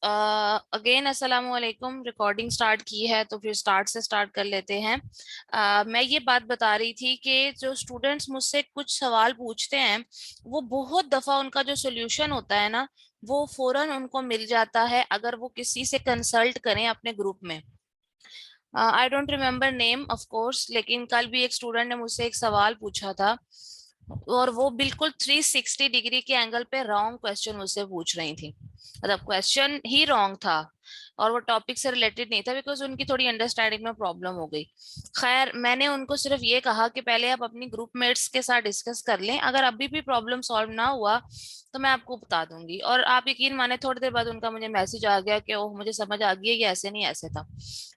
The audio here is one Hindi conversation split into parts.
अगेन अस्सलाम वालेकुम। रिकॉर्डिंग स्टार्ट की है तो फिर स्टार्ट से स्टार्ट कर लेते हैं। मैं ये बात बता रही थी कि जो स्टूडेंट्स मुझसे कुछ सवाल पूछते हैं वो बहुत दफा उनका जो सोल्यूशन होता है ना वो फौरन उनको मिल जाता है अगर वो किसी से कंसल्ट करें अपने ग्रुप में। I don't remember name of course, लेकिन कल भी एक स्टूडेंट ने मुझसे एक सवाल पूछा था और वो बिल्कुल 360 डिग्री के एंगल पे रॉन्ग क्वेश्चन मुझसे पूछ रही थी। मतलब क्वेश्चन ही रॉन्ग था और वो टॉपिक से रिलेटेड नहीं था, बिकॉज उनकी थोड़ी अंडरस्टैंडिंग में प्रॉब्लम हो गई। खैर, मैंने उनको सिर्फ ये कहा कि पहले आप अपनी ग्रुप मेट्स के साथ डिस्कस कर लें, अगर अभी भी प्रॉब्लम सॉल्व ना हुआ तो मैं आपको बता दूंगी। और आप यकीन माने थोड़ी देर बाद उनका मुझे मैसेज आ गया कि ओह, मुझे समझ आ गई है कि ऐसे नहीं ऐसे था।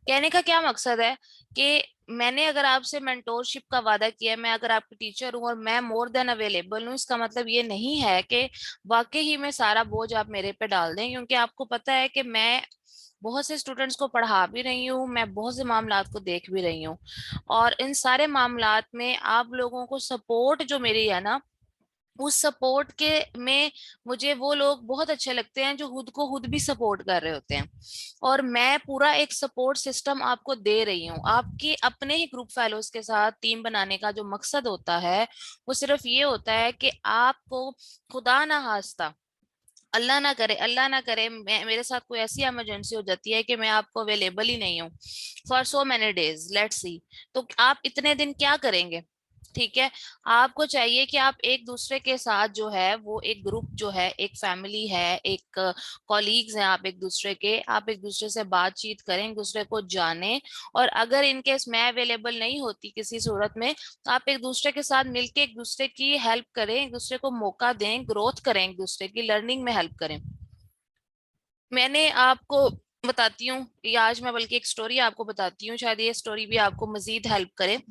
कहने का क्या मकसद है कि मैंने अगर आपसे मेंटोरशिप का वादा किया है, मैं अगर आपकी टीचर हूँ और मैं मोर देन अवेलेबल हूँ, इसका मतलब ये नहीं है कि वाकई ही में सारा बोझ आप मेरे पे डाल दें, क्योंकि आपको पता है कि मैं बहुत से स्टूडेंट्स को पढ़ा भी रही हूँ, मैं बहुत से मामलात को देख भी रही हूँ। और इन सारे मामलात में आप लोगों को सपोर्ट जो मेरी है ना, उस सपोर्ट के में मुझे वो लोग बहुत अच्छे लगते हैं जो खुद को खुद भी सपोर्ट कर रहे होते हैं। और मैं पूरा एक सपोर्ट सिस्टम आपको दे रही हूँ। आपके अपने ही ग्रुप फेलोज के साथ टीम बनाने का जो मकसद होता है वो सिर्फ ये होता है कि आपको, खुदा ना खास्ता, अल्लाह ना करे मेरे साथ कोई ऐसी इमरजेंसी हो जाती है कि मैं आपको अवेलेबल ही नहीं हूँ for so many days, let's see, तो आप इतने दिन क्या करेंगे? ठीक है। आपको चाहिए कि आप एक दूसरे के साथ जो है वो एक ग्रुप जो है, एक फैमिली है, एक कॉलीग्स हैं, आप एक दूसरे से बातचीत करें, एक दूसरे को जानें। और अगर इनकेस मैं अवेलेबल नहीं होती किसी सूरत में, तो आप एक दूसरे के साथ मिलके एक दूसरे की हेल्प करें, एक दूसरे को मौका दें, ग्रोथ करें, एक दूसरे की लर्निंग में हेल्प करें। मैंने आपको बताती हूँ, ये आज मैं बल्कि एक स्टोरी आपको बताती हूँ, शायद ये स्टोरी भी आपको मजीद हेल्प करे।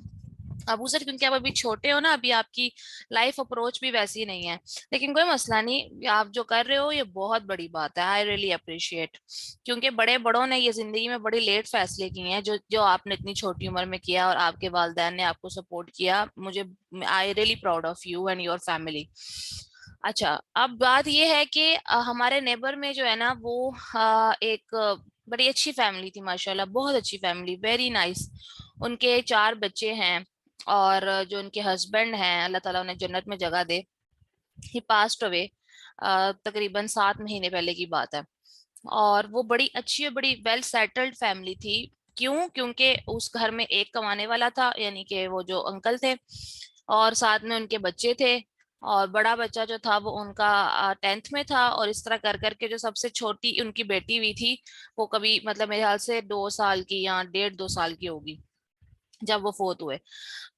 अबू सर, क्योंकि आप अभी छोटे हो ना, अभी आपकी लाइफ अप्रोच भी वैसी नहीं है, लेकिन कोई मसला नहीं, आप जो कर रहे हो ये बहुत बड़ी बात है। आई रियली अप्रिशिएट, क्योंकि बड़े बड़ों ने ये जिंदगी में बड़ी लेट फैसले किए हैं जो जो आपने इतनी छोटी उम्र में किया और आपके वालिदैन ने आपको सपोर्ट किया। मुझे, I really proud of you and your family. अच्छा, अब बात ये है कि हमारे नेबर में जो है ना वो एक बड़ी अच्छी फैमिली थी, माशाल्लाह, बहुत अच्छी फैमिली, वेरी नाइस। उनके 4 बच्चे हैं और जो उनके हस्बैंड हैं, अल्लाह ताला उन्हें जन्नत में जगह दे, ही पास्ट अवे तकरीबन 7 महीने पहले की बात है। और वो बड़ी अच्छी और बड़ी वेल सेटल्ड फैमिली थी। क्यों? क्योंकि उस घर में एक कमाने वाला था, यानी कि वो जो अंकल थे, और साथ में उनके बच्चे थे। और बड़ा बच्चा जो था वो उनका 10th में था, और इस तरह कर करके जो सबसे छोटी उनकी बेटी हुई थी वो कभी, मतलब मेरे ख्याल से 2 साल की या 1.5 2 साल की होगी जब वो फोत हुए।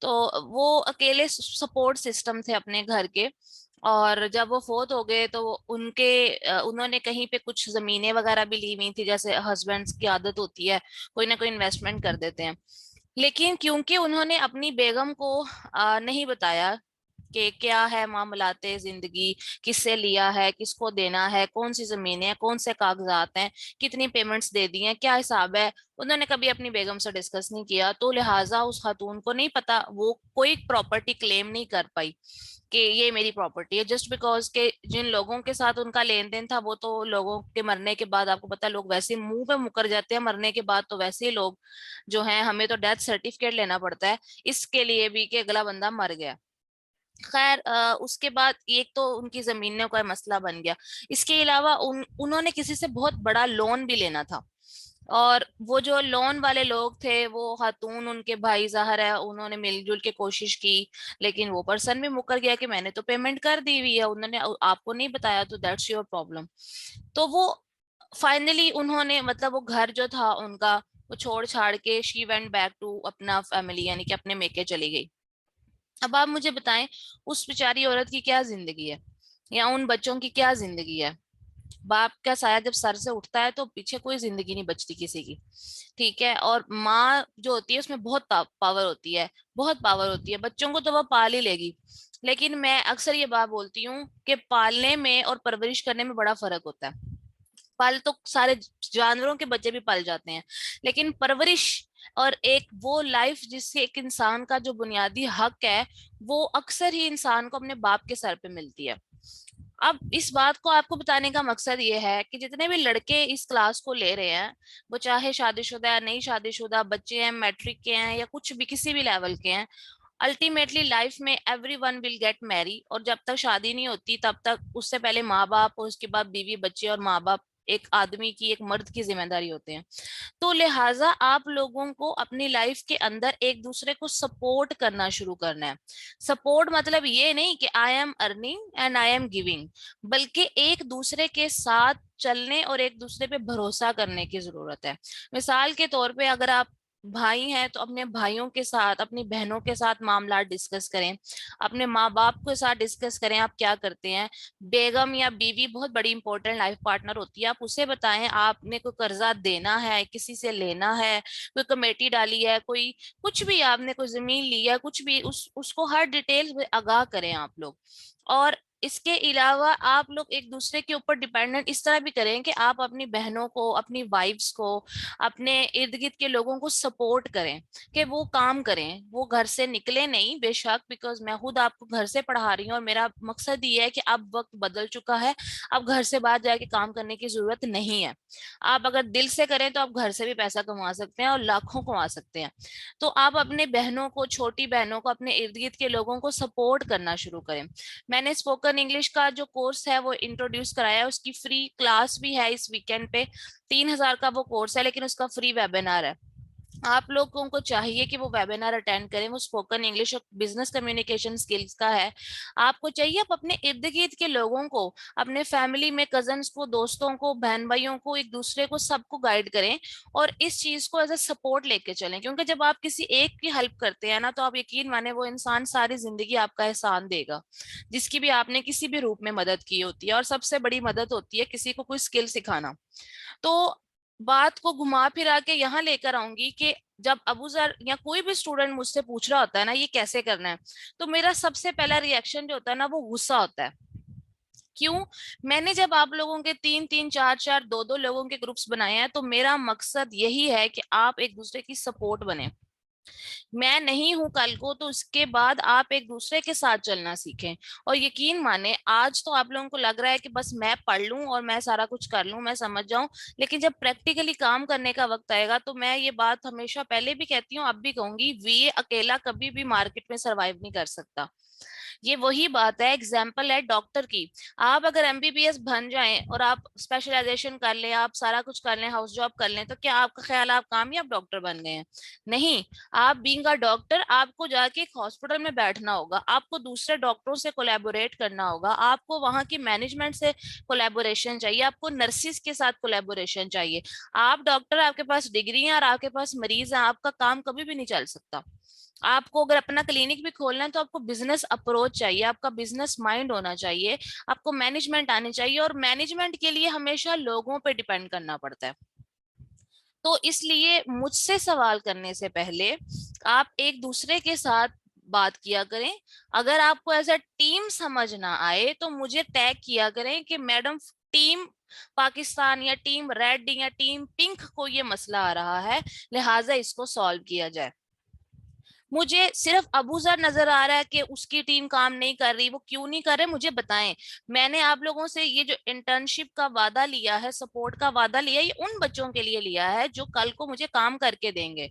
तो वो अकेले सपोर्ट सिस्टम थे अपने घर के। और जब वो फोत हो गए तो उन्होंने कहीं पे कुछ जमीनें वगैरह भी ली हुई थी, जैसे हस्बैंड्स की आदत होती है, कोई ना कोई इन्वेस्टमेंट कर देते हैं। लेकिन क्योंकि उन्होंने अपनी बेगम को नहीं बताया कि क्या है मामलाते जिंदगी, किससे लिया है, किसको देना है, कौन सी जमीन है, कौन से कागजात हैं, कितनी पेमेंट्स दे दी हैं, क्या हिसाब है, उन्होंने कभी अपनी बेगम से डिस्कस नहीं किया। तो लिहाजा उस खातून को नहीं पता, वो कोई प्रॉपर्टी क्लेम नहीं कर पाई कि ये मेरी प्रॉपर्टी है, जस्ट बिकॉज के जिन लोगों के साथ उनका लेन देन था वो तो लोगों के मरने के बाद, आपको पता है लोग वैसे ही मुंह पे मुकर जाते हैं मरने के बाद, तो वैसे ही लोग जो हैं, हमें तो डेथ सर्टिफिकेट लेना पड़ता है इसके लिए भी कि अगला बंदा मर गया। खैर, उसके बाद एक तो उनकी जमीनों का मसला बन गया। इसके अलावा उन्होंने किसी से बहुत बड़ा लोन भी लेना था। और वो जो लोन वाले लोग थे वो खातून, उनके भाई ज़ाहिर है उन्होंने मिलजुल के कोशिश की, लेकिन वो पर्सन भी मुकर गया कि मैंने तो पेमेंट कर दी हुई है, उन्होंने आपको नहीं बताया, तो दैट्स योर प्रॉब्लम। तो वो फाइनली उन्होंने, मतलब वो घर जो था उनका, वो छोड़ छाड़ के शी वेंट बैक टू अपना फैमिली, यानी कि अपने मेके चली गई। अब आप मुझे बताएं, उस बेचारी औरत की क्या जिंदगी है, या उन बच्चों की क्या जिंदगी है? बाप का साया जब सर से उठता है तो पीछे कोई जिंदगी नहीं बचती किसी की। ठीक है। और माँ जो होती है उसमें बहुत पावर होती है, बहुत पावर होती है। बच्चों को तो वह पाल ही लेगी, लेकिन मैं अक्सर ये बात बोलती हूँ कि पालने में और परवरिश करने में बड़ा फर्क होता है। पल तो सारे जानवरों के बच्चे भी पल जाते हैं, लेकिन परवरिश और एक वो लाइफ जिससे एक इंसान का जो बुनियादी हक है, वो अक्सर ही इंसान को अपने बाप के सर पे मिलती है। अब इस बात को आपको बताने का मकसद ये है कि जितने भी लड़के इस क्लास को ले रहे हैं, वो चाहे शादीशुदा या नहीं शादीशुदा बच्चे हैं, मैट्रिक के हैं या कुछ भी किसी भी लेवल के हैं, अल्टीमेटली लाइफ में every one will get Mary, और जब तक शादी नहीं होती तब तक उससे पहले माँ बाप और उसके बाद बीवी बच्चे, और माँ बाप एक आदमी की, एक मर्द की जिम्मेदारी होते हैं। तो लिहाजा आप लोगों को अपनी लाइफ के अंदर एक दूसरे को सपोर्ट करना शुरू करना है। सपोर्ट मतलब ये नहीं कि I am earning and I am giving, बल्कि एक दूसरे के साथ चलने और एक दूसरे पे भरोसा करने की जरूरत है। मिसाल के तौर पे अगर आप भाई हैं तो अपने भाइयों के साथ, अपनी बहनों के साथ मामला डिस्कस करें, अपने माँ बाप के साथ डिस्कस करें आप क्या करते हैं। बेगम या बीवी बहुत बड़ी इंपॉर्टेंट लाइफ पार्टनर होती है, आप उसे बताएं आपने कोई कर्जा देना है, किसी से लेना है, कोई कमेटी डाली है, कोई कुछ भी, आपने कोई जमीन ली है, कुछ भी, उसको हर डिटेल्स में आगाह करें आप लोग। और इसके अलावा आप लोग एक दूसरे के ऊपर डिपेंडेंट इस तरह भी करें कि आप अपनी बहनों को, अपनी वाइफ्स को, अपने इर्द गिर्द के लोगों को सपोर्ट करें कि वो काम करें, वो घर से निकले नहीं बेशक, बिकॉज मैं खुद आपको घर से पढ़ा रही हूँ और मेरा मकसद ये है कि अब वक्त बदल चुका है, अब घर से बाहर जाके काम करने की जरूरत नहीं है। आप अगर दिल से करें तो आप घर से भी पैसा कमा सकते हैं और लाखों कमा सकते हैं। तो आप अपने बहनों को, छोटी बहनों को, अपने इर्द गिर्द के लोगों को सपोर्ट करना शुरू करें। मैंने स्पोकन इंग्लिश का जो कोर्स है वो इंट्रोड्यूस कराया है, उसकी फ्री क्लास भी है इस वीकेंड पे। 3,000 का वो कोर्स है, लेकिन उसका फ्री वेबिनार है। आप लोगों को चाहिए कि वो वेबिनार अटेंड करें। वो स्पोकन इंग्लिश और बिजनेस कम्युनिकेशन स्किल्स का है। आपको चाहिए आप अपने इर्द गिर्द के लोगों को, अपने फैमिली में कजन्स को, दोस्तों को, बहन भाइयों को, एक दूसरे को, सबको गाइड करें और इस चीज को एज ए सपोर्ट लेके चलें। क्योंकि जब आप किसी एक की हेल्प करते हैं ना, तो आप यकीन माने वो इंसान सारी जिंदगी आपका एहसान देगा, जिसकी भी आपने किसी भी रूप में मदद की होती है। और सबसे बड़ी मदद होती है किसी को कोई स्किल सिखाना। तो बात को घुमा फिरा के यहाँ लेकर आऊंगी कि जब अबूजर या कोई भी स्टूडेंट मुझसे पूछ रहा होता है ना ये कैसे करना है, तो मेरा सबसे पहला रिएक्शन जो होता है ना वो गुस्सा होता है। क्यों? मैंने जब आप लोगों के तीन तीन, चार चार, दो दो लोगों के ग्रुप्स बनाए हैं, तो मेरा मकसद यही है कि आप एक दूसरे की सपोर्ट बने। मैं नहीं हूं कल को, तो उसके बाद आप एक दूसरे के साथ चलना सीखें। और यकीन माने आज तो आप लोगों को लग रहा है कि बस मैं पढ़ लूं और मैं सारा कुछ कर लूं, मैं समझ जाऊं, लेकिन जब प्रैक्टिकली काम करने का वक्त आएगा, तो मैं ये बात हमेशा पहले भी कहती हूँ अब भी कहूंगी, वीए अकेला कभी भी मार्केट में सरवाइव नहीं कर सकता। ये वही बात है, एग्जाम्पल है डॉक्टर की। आप अगर एमबीबीएस बन जाएं और आप स्पेशलाइजेशन कर लें, आप सारा कुछ कर लें, हाउस जॉब कर लें, तो क्या आपका ख्याल है आप कामयाब डॉक्टर बन गए हैं? नहीं। आप बीइंग अ डॉक्टर, आपको जाके एक हॉस्पिटल में बैठना होगा, आपको दूसरे डॉक्टरों से कोलैबोरेट करना होगा, आपको वहां की मैनेजमेंट से कोलैबोरेशन चाहिए, आपको नर्सिस के साथ कोलैबोरेशन चाहिए। आप डॉक्टर, आपके पास डिग्री है और आपके पास मरीज है, आपका काम कभी भी नहीं चल सकता। आपको अगर अपना क्लिनिक भी खोलना है तो आपको बिजनेस अप्रोच चाहिए, आपका बिजनेस माइंड होना चाहिए, आपको मैनेजमेंट आनी चाहिए, और मैनेजमेंट के लिए हमेशा लोगों पे डिपेंड करना पड़ता है। तो इसलिए मुझसे सवाल करने से पहले आप एक दूसरे के साथ बात किया करें। अगर आपको एज अ टीम समझ ना आए तो मुझे टैग किया करें कि मैडम, टीम पाकिस्तान या टीम रेड या टीम पिंक को ये मसला आ रहा है, लिहाजा इसको सॉल्व किया जाए। मुझे सिर्फ अबूजर नजर आ रहा है कि उसकी टीम काम नहीं कर रही, वो क्यों नहीं कर रहे मुझे बताएं। मैंने आप लोगों से ये जो इंटर्नशिप का वादा लिया है, सपोर्ट का वादा लिया है, ये उन बच्चों के लिए लिया है जो कल को मुझे काम करके देंगे।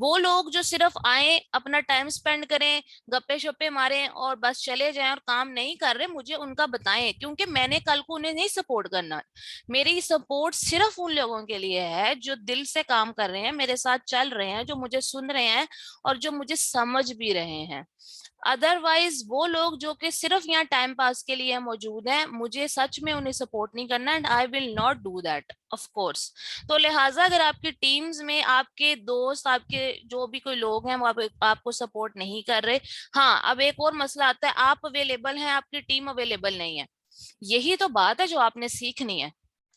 वो लोग जो सिर्फ आए, अपना टाइम स्पेंड करें, गप्पे शप्पे मारें और बस चले जाएं और काम नहीं कर रहे, मुझे उनका बताएं, क्योंकि मैंने कल को उन्हें नहीं सपोर्ट करना। मेरी सपोर्ट सिर्फ उन लोगों के लिए है जो दिल से काम कर रहे हैं, मेरे साथ चल रहे हैं, जो मुझे सुन रहे हैं और जो मुझे समझ भी रहे हैं। अदरवाइज वो लोग जो कि सिर्फ यहाँ टाइम पास के लिए मौजूद हैं, मुझे सच में उन्हें सपोर्ट नहीं करना, and I will not do that of course. तो लिहाजा अगर आपकी टीम्स में आपके दोस्त, आपके जो भी कोई लोग हैं वो आपको सपोर्ट नहीं कर रहे, हाँ, अब एक और मसला आता है, आप अवेलेबल हैं, आपकी टीम अवेलेबल नहीं है। यही तो बात है जो आपने सीखनी है।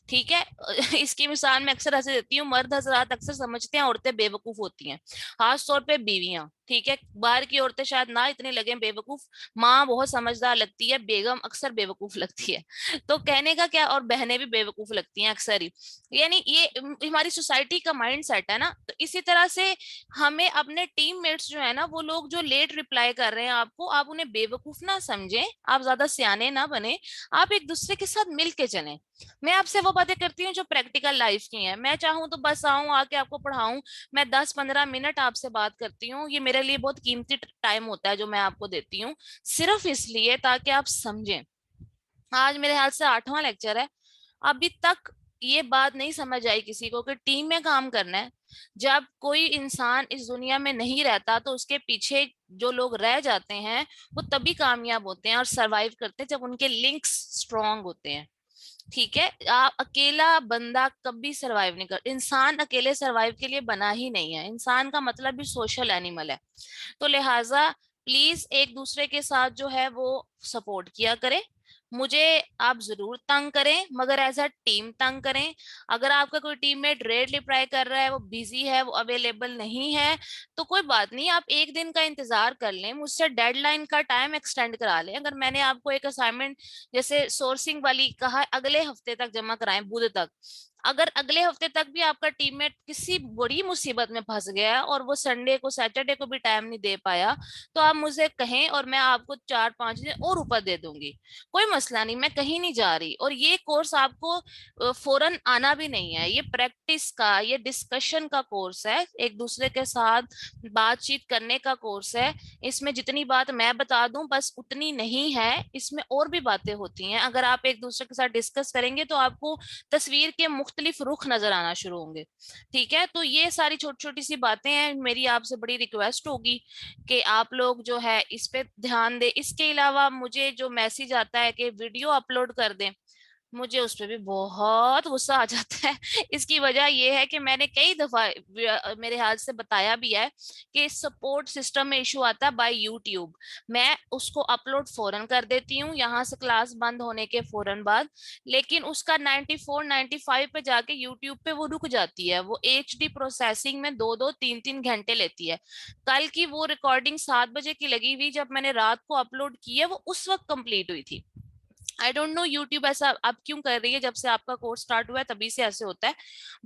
ठीक है। इसकी मिसाल मैं अक्सर ऐसे देती हूँ, मर्द हजरात अक्सर समझते हैं औरतें बेवकूफ होती हैं, खास तौर पे बीवियां। ठीक है, बाहर की औरतें शायद ना इतने लगे बेवकूफ, माँ बहुत समझदार लगती है, बेगम अक्सर बेवकूफ लगती है। तो कहने का क्या, और बहनें भी बेवकूफ लगती हैं अक्सर ही। यानी ये हमारी सोसाइटी का माइंड सेट है ना। तो इसी तरह से हमें अपने टीममेट्स जो है ना, वो लोग जो लेट रिप्लाई कर रहे हैं आपको, आप उन्हें बेवकूफ ना समझें, आप ज्यादा सियाने ना बने, आप एक दूसरे के साथ मिल के चलें। मैं आपसे वो बातें करती हूँ जो प्रैक्टिकल लाइफ की हैं। मैं चाहूँ तो बस आऊं, आके आपको पढ़ाऊं। मैं 10-15 मिनट आपसे बात करती हूँ, ये मेरे लिए बहुत कीमती टाइम होता है जो मैं आपको देती हूँ, सिर्फ इसलिए ताकि आप समझें। आज मेरे ख्याल से 8वां लेक्चर है, अभी तक ये बात नहीं समझ आई किसी को कि टीम में काम करना है। जब कोई इंसान इस दुनिया में नहीं रहता तो उसके पीछे जो लोग रह जाते हैं वो तभी कामयाब होते हैं और सरवाइव करते हैं, जब उनके लिंक्स स्ट्रांग होते हैं। ठीक है, आप अकेला बंदा कभी सरवाइव नहीं कर, इंसान अकेले सरवाइव के लिए बना ही नहीं है, इंसान का मतलब भी सोशल एनिमल है। तो लिहाजा प्लीज एक दूसरे के साथ जो है वो सपोर्ट किया करें। मुझे आप जरूर तंग करें, मगर एज अ टीम तंग करें। अगर आपका कोई टीममेट रेड रिप्लाई कर रहा है, वो बिजी है, वो अवेलेबल नहीं है, तो कोई बात नहीं, आप एक दिन का इंतजार कर लें, मुझसे डेडलाइन का टाइम एक्सटेंड करा लें। अगर मैंने आपको एक असाइनमेंट जैसे सोर्सिंग वाली कहा अगले हफ्ते तक जमा कराएं, बुध तक, अगर अगले हफ्ते तक भी आपका टीममेट किसी बड़ी मुसीबत में फंस गया और वो संडे को सैटरडे को भी टाइम नहीं दे पाया, तो आप मुझे कहें और मैं आपको 4-5 दिन और ऊपर दे दूंगी। कोई मसला नहीं, मैं कहीं नहीं जा रही। और ये कोर्स आपको फौरन आना भी नहीं है, ये प्रैक्टिस का, ये डिस्कशन का कोर्स है, एक दूसरे के साथ बातचीत करने का कोर्स है। इसमें जितनी बात मैं बता दूं बस उतनी नहीं है, इसमें और भी बातें होती हैं। अगर आप एक दूसरे के साथ डिस्कस करेंगे तो आपको तस्वीर के मुख्तलिफ रुख नजर आना शुरू होंगे। ठीक है, तो ये सारी छोटी छोटी सी बातें हैं, मेरी आपसे बड़ी रिक्वेस्ट होगी कि आप लोग जो है इस पे ध्यान दें। इसके अलावा मुझे जो मैसेज आता है कि वीडियो अपलोड कर दें, मुझे उस पे भी बहुत गुस्सा आ जाता है। इसकी वजह यह है कि मैंने कई दफा मेरे हाथ से बताया भी है कि सपोर्ट सिस्टम में इशू आता है बाय यूट्यूब। मैं उसको अपलोड फौरन कर देती हूँ यहाँ से क्लास बंद होने के फौरन बाद, लेकिन उसका 94-95 पे जाके यूट्यूब पे वो रुक जाती है, वो HD प्रोसेसिंग में 2-2 3-3 घंटे लेती है। कल की वो रिकॉर्डिंग 7 बजे की लगी हुई, जब मैंने रात को अपलोड की है वो उस वक्त कंप्लीट हुई थी। आई डोंट नो यूट्यूब ऐसा अब क्यों कर रही है, जब से आपका कोर्स स्टार्ट हुआ है तभी से ऐसे होता है,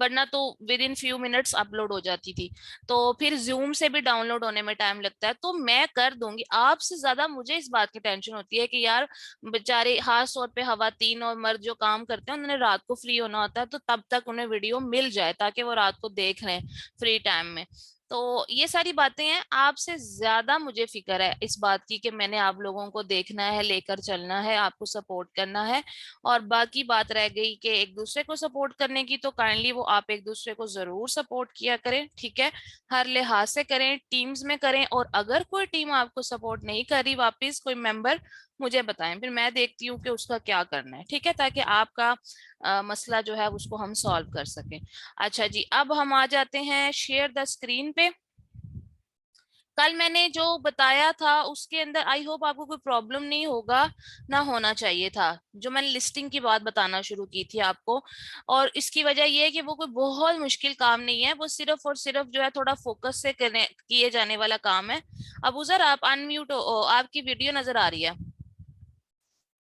वरना तो with in few minutes upload हो जाती थी। तो फिर जूम से भी डाउनलोड होने में टाइम लगता है, तो मैं कर दूंगी। आपसे ज्यादा मुझे इस बात की टेंशन होती है कि यार बेचारे खास तौर पे खवातीन और मर्द जो काम करते हैं, उन्होंने रात को फ्री होना होता है, तो तब तक उन्हें वीडियो मिल जाए ताकि वो रात को देख लें फ्री टाइम में। तो ये सारी बातें हैं, आपसे ज्यादा मुझे फिक्र है इस बात की कि मैंने आप लोगों को देखना है, लेकर चलना है, आपको सपोर्ट करना है। और बाकी बात रह गई कि एक दूसरे को सपोर्ट करने की, तो काइंडली वो आप एक दूसरे को जरूर सपोर्ट किया करें। ठीक है, हर लिहाज से करें, टीम्स में करें, और अगर कोई टीम आपको सपोर्ट नहीं कर रही वापिस कोई मेंबर, मुझे बताएं, फिर मैं देखती हूँ कि उसका क्या करना है। ठीक है, ताकि आपका मसला जो है उसको हम सॉल्व कर सकें। अच्छा जी, अब हम आ जाते हैं शेयर द स्क्रीन पे। कल मैंने जो बताया था उसके अंदर आई होप आपको कोई प्रॉब्लम नहीं होगा, ना होना चाहिए था। जो मैंने लिस्टिंग की बात बताना शुरू की थी आपको, और इसकी वजह यह है कि वो कोई बहुत मुश्किल काम नहीं है, वो सिर्फ और सिर्फ जो है थोड़ा फोकस से करने किए जाने वाला काम है। अब उधर आप अनम्यूट हो, आपकी वीडियो नजर आ रही है?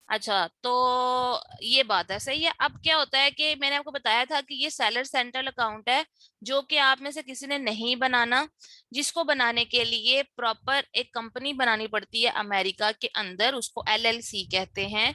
अच्छा, तो ये बात है, सही है। अब क्या होता है कि मैंने आपको बताया था कि ये सेलर सेंट्रल अकाउंट है, जो कि आप में से किसी ने नहीं बनाना, जिसको बनाने के लिए प्रॉपर एक कंपनी बनानी पड़ती है अमेरिका के अंदर, उसको LLC कहते हैं।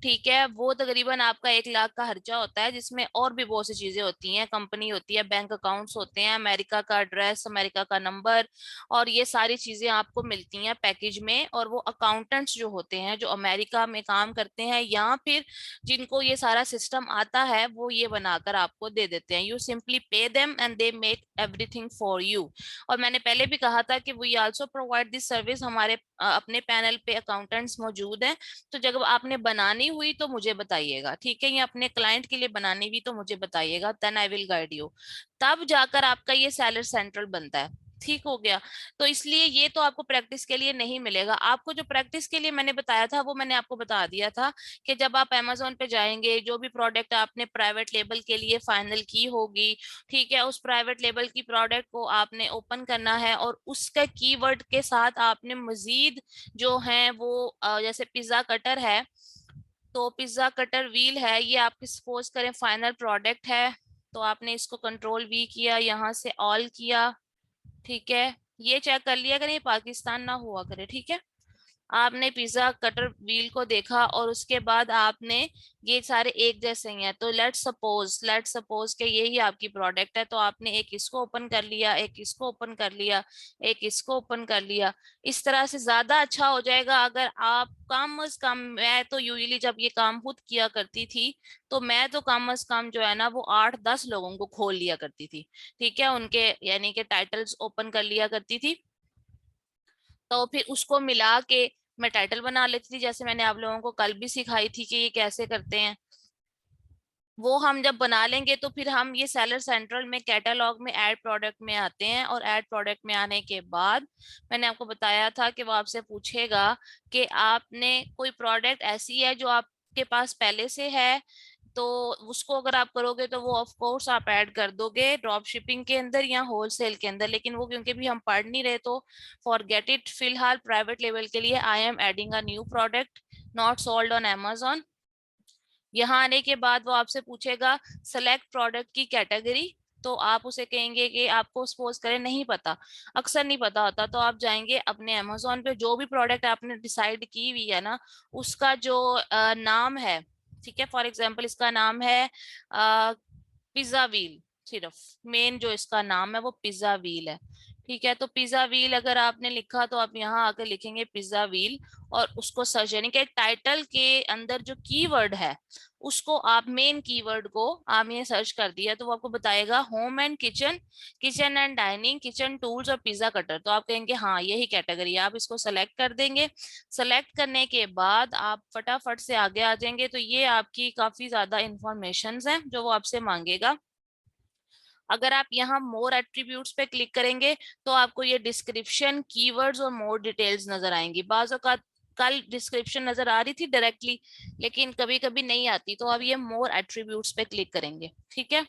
ठीक है, वो तकरीबन आपका 1 लाख का खर्चा होता है, जिसमें और भी बहुत सी चीजें होती हैं, कंपनी होती है, बैंक अकाउंट्स होते हैं, अमेरिका का एड्रेस, अमेरिका का नंबर, और ये सारी चीजें आपको मिलती हैं पैकेज में। और वो अकाउंटेंट्स जो होते हैं, जो अमेरिका में काम करते हैं, या फिर जिनको ये सारा सिस्टम आता है, वो ये बनाकर आपको दे देते हैं। You simply pay them and they make everything for you. और मैंने पहले भी कहा था कि we also provide this service, हमारे अपने पैनल पे अकाउंटेंट्स मौजूद हैं। तो जब आपने बनानी हुई तो मुझे बताइएगा, ठीक है, या अपने क्लाइंट के लिए बनानी हुई तो मुझे बताइएगा, then I will guide you. तब जाकर आपका ये सैलर सेंट्रल बनता है। ठीक हो गया। तो इसलिए ये तो आपको प्रैक्टिस के लिए नहीं मिलेगा। आपको जो प्रैक्टिस के लिए मैंने बताया था वो मैंने आपको बता दिया था कि जब आप Amazon पे जाएंगे, जो भी प्रोडक्ट आपने प्राइवेट लेबल के लिए फाइनल की होगी, ठीक है, उस प्राइवेट लेबल की प्रोडक्ट को आपने ओपन करना है और उसका कीवर्ड के साथ आपने मजीद जो है वो जैसे पिज्जा कटर है, तो पिज्जा कटर व्हील है, ये आपकी सपोज करें फाइनल प्रोडक्ट है, तो आपने इसको कंट्रोल वी किया, यहाँ से ऑल किया, ठीक है, ये चेक कर लिया करें पाकिस्तान ना हुआ करे, ठीक है। आपने पिज्जा कटर व्हील को देखा और उसके बाद आपने ये सारे एक जैसे ही हैं, तो लेट्स सपोज कि यही आपकी प्रोडक्ट है, तो आपने एक इसको ओपन कर लिया, एक इसको ओपन कर लिया, एक इसको ओपन कर लिया। इस तरह से ज्यादा अच्छा हो जाएगा अगर आप कम अज कम, मैं तो यूजली जब ये काम खुद किया करती थी, तो मैं तो कम अज कम जो है ना वो 8-10 लोगों को खोल लिया करती थी, ठीक है, उनके यानी कि टाइटल्स ओपन कर लिया करती थी, तो फिर उसको मिला के मैं टाइटल बना लेती थी, जैसे मैंने आप लोगों को कल भी सिखाई थी कि ये कैसे करते हैं। वो हम जब बना लेंगे तो फिर हम ये सेलर सेंट्रल में कैटलॉग में ऐड प्रोडक्ट में आते हैं, और ऐड प्रोडक्ट में आने के बाद मैंने आपको बताया था कि वो आपसे पूछेगा कि आपने कोई प्रोडक्ट ऐसी है जो आपके पास पहले से है, तो उसको अगर आप करोगे तो वो ऑफ कोर्स आप ऐड कर दोगे ड्रॉप शिपिंग के अंदर या होलसेल के अंदर, लेकिन वो क्योंकि भी हम पढ़ नहीं रहे तो फॉरगेट इट। फिलहाल प्राइवेट लेवल के लिए I am adding a new product not sold on Amazon। यहाँ आने के बाद वो आपसे पूछेगा सेलेक्ट प्रोडक्ट की कैटेगरी, तो आप उसे कहेंगे कि आपको सपोज करें नहीं पता, अक्सर नहीं पता होता, तो आप जाएंगे अपने Amazon पे, जो भी प्रोडक्ट आपने डिसाइड की हुई है ना उसका जो नाम है, ठीक है, फॉर एग्जांपल इसका नाम है पिज्जा व्हील, सिर्फ मेन जो इसका नाम है वो पिज्जा व्हील है, ठीक है। तो पिज्जा व्हील अगर आपने लिखा तो आप यहाँ आकर लिखेंगे पिज्जा व्हील, और उसको सर्च यानी कि टाइटल के अंदर जो कीवर्ड है उसको आप मेन कीवर्ड को आप ये सर्च कर दिया तो वो आपको बताएगा home and kitchen, kitchen and dining, kitchen tools और पिज्जा कटर, तो आप कहेंगे हाँ यही कैटेगरी है, आप इसको सेलेक्ट कर देंगे। सेलेक्ट करने के बाद आप फटाफट से आगे आ जाएंगे, तो ये आपकी काफी ज्यादा इंफॉर्मेशन है जो वो आपसे मांगेगा। अगर आप यहाँ मोर एट्रीब्यूट्स पे क्लिक करेंगे तो आपको ये डिस्क्रिप्शन, कीवर्ड्स और मोर डिटेल्स नजर आएंगी। बाज़ औक़ात कल डिस्क्रिप्शन नजर आ रही थी डायरेक्टली, लेकिन कभी कभी नहीं आती, तो अब ये मोर एट्रीब्यूट्स पे क्लिक करेंगे, ठीक है।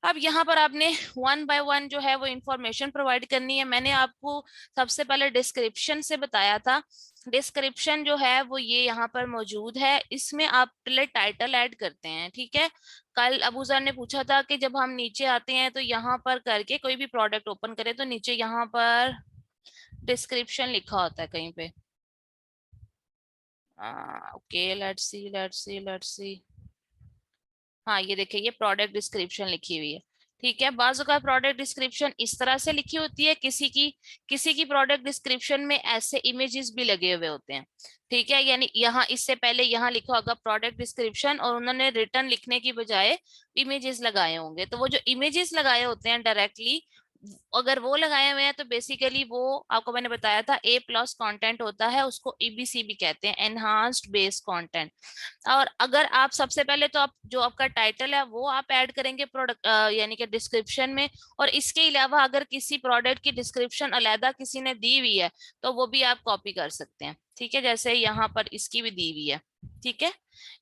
अब यहाँ पर आपने वन बाय वन जो है वो इंफॉर्मेशन प्रोवाइड करनी है। मैंने आपको सबसे पहले डिस्क्रिप्शन से बताया था, डिस्क्रिप्शन जो है वो ये यहाँ पर मौजूद है, इसमें आप पहले टाइटल ऐड करते हैं, ठीक है। कल अबूजर ने पूछा था कि जब हम नीचे आते हैं तो यहाँ पर करके कोई भी प्रोडक्ट ओपन करें तो नीचे यहाँ पर डिस्क्रिप्शन लिखा होता है कहीं पे। Okay, let's see. हाँ ये देखिए, ये प्रोडक्ट डिस्क्रिप्शन लिखी हुई है, ठीक है। बाजू का प्रोडक्ट डिस्क्रिप्शन इस तरह से लिखी होती है, किसी की प्रोडक्ट डिस्क्रिप्शन में ऐसे इमेजेस भी लगे हुए होते हैं, ठीक है। यानी यहाँ इससे पहले यहाँ लिखा होगा प्रोडक्ट डिस्क्रिप्शन और उन्होंने रिटर्न लिखने की बजाय इमेजेस लगाए होंगे, तो वो जो इमेजेस लगाए होते हैं डायरेक्टली, अगर वो लगाए हुए हैं तो बेसिकली वो आपको मैंने बताया था A+ कंटेंट होता है, उसको EBC भी कहते हैं, एनहांस्ड बेस कंटेंट। और अगर आप सबसे पहले तो आप जो आपका टाइटल है वो आप ऐड करेंगे प्रोडक्ट यानी कि डिस्क्रिप्शन में, और इसके अलावा अगर किसी प्रोडक्ट की डिस्क्रिप्शन अलहदा किसी ने दी हुई है तो वो भी आप कॉपी कर सकते हैं, ठीक है, जैसे यहाँ पर इसकी भी दी हुई है, ठीक है।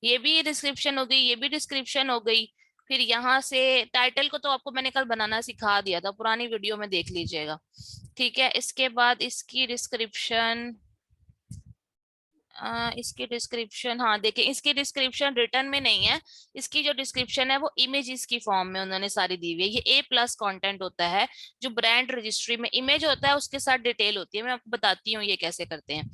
ये भी डिस्क्रिप्शन हो गई, ये भी डिस्क्रिप्शन हो गई। फिर यहाँ से टाइटल को तो आपको मैंने कल बनाना सिखा दिया था, पुरानी वीडियो में देख लीजिएगा, ठीक है। इसके बाद इसकी डिस्क्रिप्शन, इसकी डिस्क्रिप्शन, हाँ देखिए इसकी डिस्क्रिप्शन रिटर्न में नहीं है, इसकी जो डिस्क्रिप्शन है वो इमेजेस की फॉर्म में उन्होंने सारी दी हुई है। ये A+ कंटेंट होता है, जो ब्रांड रजिस्ट्री में इमेज होता है उसके साथ डिटेल होती है, मैं आपको बताती हूँ ये कैसे करते हैं।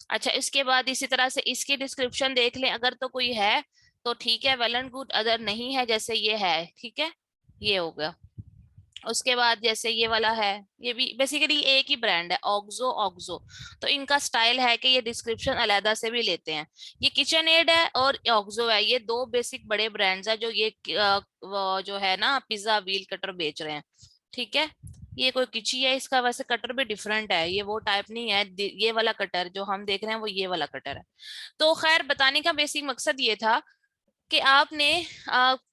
अच्छा, इसके बाद इसी तरह से इसकी डिस्क्रिप्शन देख लें, अगर तो कोई है तो ठीक है, वेल एंड गुड, अगर नहीं है जैसे ये है, ठीक है, ये हो गया। उसके बाद जैसे ये वाला है, ये भी बेसिकली एक ही ब्रांड है, ऑक्सो ऑक्सो, तो इनका स्टाइल है कि ये डिस्क्रिप्शन अलहदा से भी लेते हैं। ये किचन एड है और ऑक्सो है, ये दो बेसिक बड़े ब्रांड्स है जो ये वो जो है ना पिज्जा व्हील कटर बेच रहे हैं, ठीक है। ये कोई किची है, इसका वैसे कटर भी डिफरेंट है, ये वो टाइप नहीं है, ये वाला कटर जो हम देख रहे हैं वो ये वाला कटर है। तो खैर बताने का बेसिक मकसद ये था कि आपने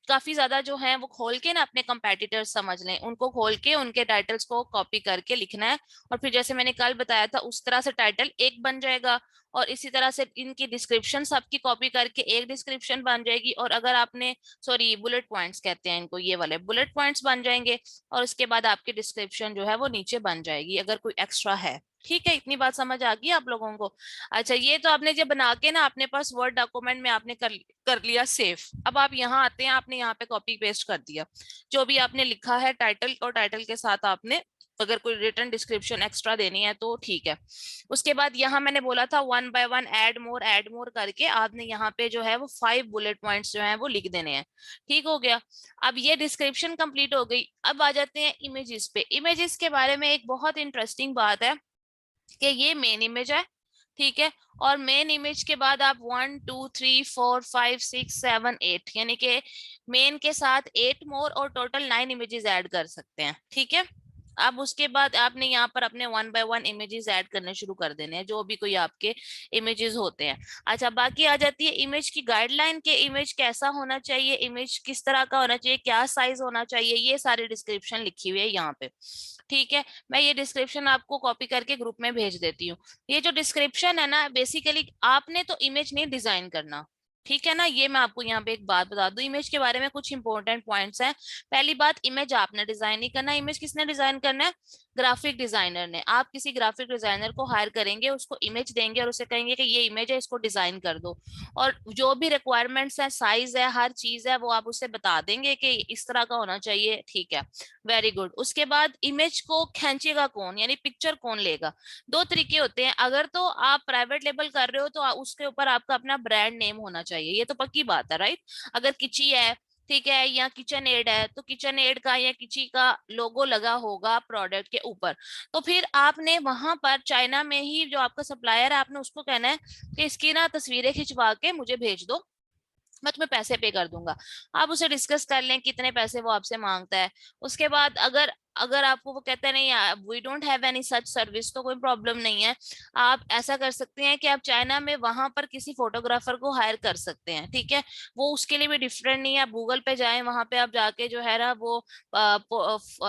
काफी ज्यादा जो है वो खोल के ना अपने कंपेटिटर्स समझ लें, उनको खोल के उनके टाइटल्स को कॉपी करके लिखना है, और फिर जैसे मैंने कल बताया था उस तरह से टाइटल एक बन जाएगा, और इसी तरह से इनकी डिस्क्रिप्शन सबकी कॉपी करके एक डिस्क्रिप्शन बन जाएगी। और अगर आपने, सॉरी बुलेट पॉइंट्स कहते हैं इनको, ये वाले बुलेट पॉइंट्स बन जाएंगे, और उसके बाद आपकी डिस्क्रिप्शन जो है वो नीचे बन जाएगी अगर कोई एक्स्ट्रा है। ठीक है, इतनी बात समझ आ गई आप लोगों को? अच्छा, ये तो आपने जब बना के ना अपने पास वर्ड डॉक्यूमेंट में आपने कर लिया सेव। अब आप यहाँ आते हैं, आपने यहाँ पे कॉपी पेस्ट कर दिया जो भी आपने लिखा है टाइटल, और टाइटल के साथ आपने अगर कोई रिटर्न डिस्क्रिप्शन एक्स्ट्रा देनी है तो ठीक है। उसके बाद यहाँ मैंने बोला था 1 बाय 1 ऐड मोर करके आपने यहाँ पे जो है वो 5 बुलेट पॉइंट्स जो है वो लिख देने हैं। ठीक हो गया। अब ये डिस्क्रिप्शन कंप्लीट हो गई। अब आ जाते हैं इमेजेस पे। इमेजेस के बारे में एक बहुत इंटरेस्टिंग बात है कि ये मेन इमेज है, ठीक है, और मेन इमेज के बाद आप 1 2 3 4 5 6 7 8 यानी कि मेन के साथ 8 मोर और टोटल 9 इमेजेस ऐड कर सकते हैं। ठीक है। अब उसके बाद आपने यहाँ पर अपने 1 बाय 1 इमेजेस ऐड करने शुरू कर देने हैं, जो भी कोई आपके इमेजेस होते हैं। अच्छा, बाकी आ जाती है इमेज की गाइडलाइन के इमेज कैसा होना चाहिए, इमेज किस तरह का होना चाहिए, क्या साइज होना चाहिए, ये सारी डिस्क्रिप्शन लिखी हुई है यहाँ पे। ठीक है, मैं ये डिस्क्रिप्शन आपको कॉपी करके ग्रुप में भेज देती हूँ। ये जो डिस्क्रिप्शन है ना, बेसिकली आपने तो इमेज नहीं डिजाइन करना, ठीक है ना। ये मैं आपको यहाँ पे एक बात बता दूं, इमेज के बारे में कुछ इंपॉर्टेंट पॉइंट्स हैं। पहली बात, इमेज आपने डिजाइन नहीं करना। इमेज किसने डिजाइन करना है? ग्राफिक डिजाइनर ने। आप किसी ग्राफिक डिजाइनर को हायर करेंगे, उसको इमेज देंगे और उसे कहेंगे कि ये इमेज है, इसको डिजाइन कर दो, और जो भी रिक्वायरमेंट्स है, साइज है, हर चीज है, वो आप उसे बता देंगे कि इस तरह का होना चाहिए। ठीक है, वेरी गुड। उसके बाद इमेज को खींचेगा कौन, यानी पिक्चर कौन लेगा? दो तरीके होते हैं। अगर तो आप प्राइवेट लेबल कर रहे हो तो उसके ऊपर आपका अपना ब्रांड नेम होना चाहिए, ये तो पक्की बात है, राइट। अगर किची है, ठीक है, या किचन एड है, तो किचन एड का या किची का लोगो लगा होगा प्रोडक्ट के ऊपर। तो फिर आपने वहां पर चाइना में ही जो आपका सप्लायर है, आपने उसको कहना है कि इसकी ना तस्वीरें खिंचवा के मुझे भेज दो, मैं तुम्हें पैसे पे कर दूंगा। आप उसे डिस्कस कर लें कितने पैसे वो आपसे मांगता है। उसके बाद अगर अगर आपको वो कहता है नहीं, we don't have any such service, तो कोई प्रॉब्लम नहीं है। आप ऐसा कर सकते हैं कि आप चाइना में वहां पर किसी फोटोग्राफर को हायर कर सकते हैं। ठीक है, वो उसके लिए भी डिफरेंट नहीं है। आप गूगल पे जाएं, वहां पे आप जाके जो है ना वो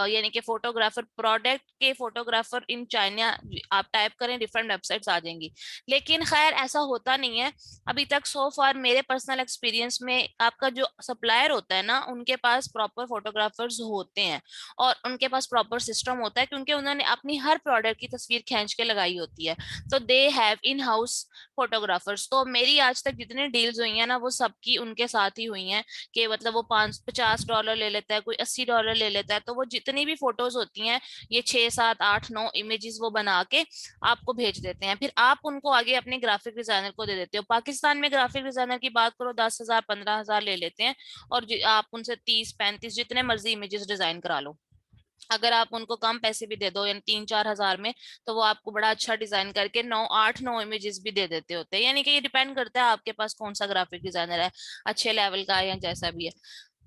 यानी कि फोटोग्राफर, प्रोडक्ट के फोटोग्राफर इन चाइना आप टाइप करें, डिफरेंट वेबसाइट्स आ जाएंगी। लेकिन खैर ऐसा होता नहीं है अभी तक, सो फार मेरे पर्सनल एक्सपीरियंस में। आपका जो सप्लायर होता है ना, उनके पास प्रॉपर फोटोग्राफर्स होते हैं, और उनके पास प्रॉपर सिस्टम होता है, क्योंकि उन्होंने अपनी हर प्रोडक्ट की तस्वीर खींच के लगाई होती है। तो they have in house photographers. तो मेरी आज तक जितनी डील्स हुई है ना, वो सबकी उनके साथ ही हुई हैं। कि मतलब वो $50 ले लेता है, कोई $80 ले लेता है, तो वो जितनी भी फोटोज होती हैं, ये 6 7 8 9 इमेजेस वो बना के आपको भेज देते हैं। फिर आप उनको आगे अपने ग्राफिक डिजाइनर को दे देते हो। पाकिस्तान में ग्राफिक डिजाइनर की बात करो, 10,000 15,000 ले लेते हैं, और आप उनसे 30 35 जितने मर्जी इमेजेस डिजाइन करा लो। अगर आप उनको कम पैसे भी दे दो, यानी 3 4 हजार में, तो वो आपको बड़ा अच्छा डिजाइन करके 9 8 9 इमेजेस भी दे देते होते हैं। यानी कि ये डिपेंड करता है आपके पास कौन सा ग्राफिक डिजाइनर है, अच्छे लेवल का है या जैसा भी है।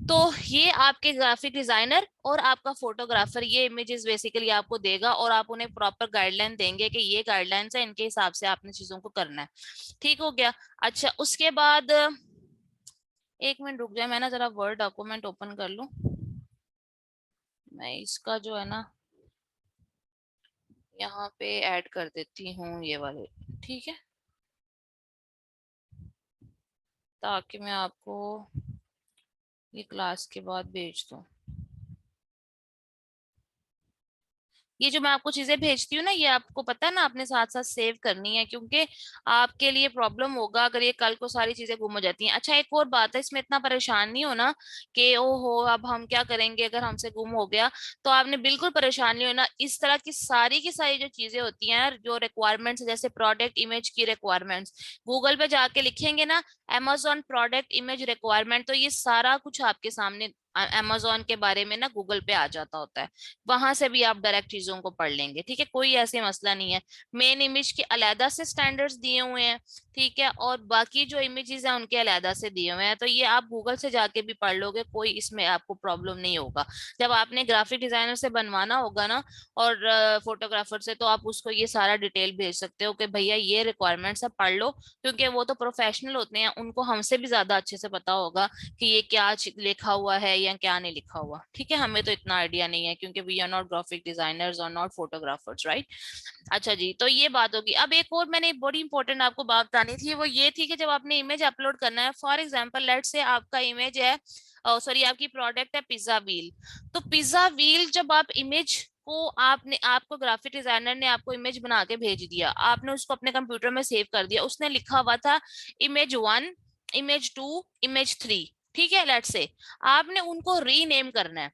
तो ये आपके ग्राफिक डिजाइनर और आपका फोटोग्राफर ये इमेजेस बेसिकली आपको देगा, और आप उन्हें प्रॉपर गाइडलाइन देंगे कि ये गाइडलाइंस है, इनके हिसाब से आपने चीजों को करना है। ठीक हो गया। अच्छा, उसके बाद एक मिनट रुक जाए, मैं ना जरा वर्ड डॉक्यूमेंट ओपन कर लूं। मैं इसका जो है ना यहाँ पे ऐड कर देती हूँ ये वाले, ठीक है, ताकि मैं आपको ये क्लास के बाद भेज दूँ। ये जो मैं आपको चीजें भेजती हूँ ना, ये आपको पता है ना, अपने साथ साथ सेव करनी है, क्योंकि आपके लिए प्रॉब्लम होगा अगर ये कल को सारी चीजें गुम हो जाती हैं। अच्छा, एक और बात है, इसमें इतना परेशान नहीं होना कि ओहो अब हम क्या करेंगे अगर हमसे गुम हो गया। तो आपने बिल्कुल परेशान नहीं होना। इस तरह की सारी जो चीजें होती हैं, जो रिक्वायरमेंट्स, जैसे प्रोडक्ट इमेज की रिक्वायरमेंट्स, गूगल पे जाके लिखेंगे ना, Amazon प्रोडक्ट इमेज रिक्वायरमेंट, तो ये सारा कुछ आपके सामने अमेजोन के बारे में ना गूगल पे आ जाता होता है, वहां से भी आप डायरेक्ट चीजों को पढ़ लेंगे। ठीक है, कोई ऐसे मसला नहीं है। मेन इमेज के अलहदा से स्टैंडर्ड्स दिए हुए हैं, ठीक है, और बाकी जो इमेजेस हैं उनके अलहदा से दिए हुए हैं, तो ये आप गूगल से जाके भी पढ़ लोगे, कोई इसमें आपको प्रॉब्लम नहीं होगा। जब आपने ग्राफिक डिजाइनर से बनवाना होगा ना और फोटोग्राफर से, तो आप उसको ये सारा डिटेल भेज सकते हो कि भैया ये रिक्वायरमेंट्स है, पढ़ लो, क्योंकि वो तो प्रोफेशनल होते हैं, उनको हमसे भी ज्यादा अच्छे से पता होगा कि ये क्या लिखा हुआ है या क्या नहीं लिखा हुआ। ठीक है, हमें तो इतना आइडिया नहीं है, क्योंकि we are not graphic designers और नॉट फोटोग्राफर्स, राइट। अच्छा जी, तो ये बात होगी। अब एक और मैंने बड़ी इंपॉर्टेंट आपको बात बतानी थी, वो ये थी कि जब आपने इमेज अपलोड करना है, फॉर एग्जांपल लेट्स से आपका इमेज है, सॉरी आपकी प्रोडक्ट है पिज्जा व्हील, तो पिज्जा व्हील जब आप इमेज को आपने, आपको ग्राफिक डिजाइनर ने आपको इमेज बना के भेज दिया, आपने उसको अपने कंप्यूटर में सेव कर दिया, उसने लिखा हुआ था इमेज 1, इमेज 2, इमेज 3, ठीक है, लेट्स से आपने उनको रीनेम करना है।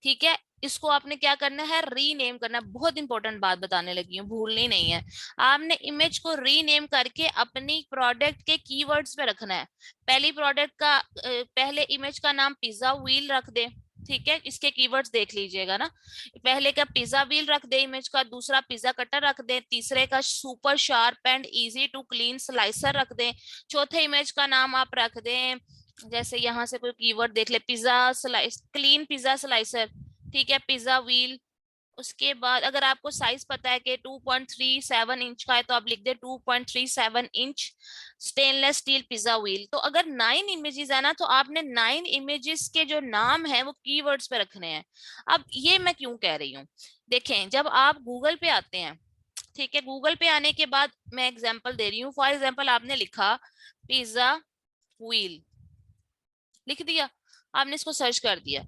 ठीक है, इसको आपने क्या करना है, रीनेम करना है। बहुत इंपॉर्टेंट बात बताने लगी हूँ, भूलनी नहीं है। आपने इमेज को रीनेम करके अपनी प्रोडक्ट के कीवर्ड्स पे रखना है। पहली प्रोडक्ट का पहले इमेज का नाम पिज्जा व्हील रख दे, ठीक है, इसके कीवर्ड्स देख लीजिएगा ना। पहले का पिज्जा व्हील रख दे इमेज का, दूसरा पिज्जा कटर रख दे, तीसरे का super sharp and easy to clean slicer रख दे, चौथे इमेज का नाम आप रख दें, जैसे यहाँ से कोई कीवर्ड देख ले, pizza slice, clean pizza slicer, ठीक है, पिज्जा व्हील। उसके बाद अगर आपको साइज पता है कि 2.37 इंच का है, तो आप लिख दे 2.37 inch stainless steel pizza wheel. तो अगर 9 इमेजेस है ना, तो आपने 9 इमेजेस के जो नाम है वो कीवर्ड्स पे रखने हैं। अब ये मैं क्यों कह रही हूँ, देखें जब आप गूगल पे आते हैं, ठीक है, गूगल पे आने के बाद मैं एग्जांपल दे रही हूँ, फॉर एग्जांपल आपने लिखा पिज्जा व्हील, लिख दिया, आपने इसको सर्च कर दिया,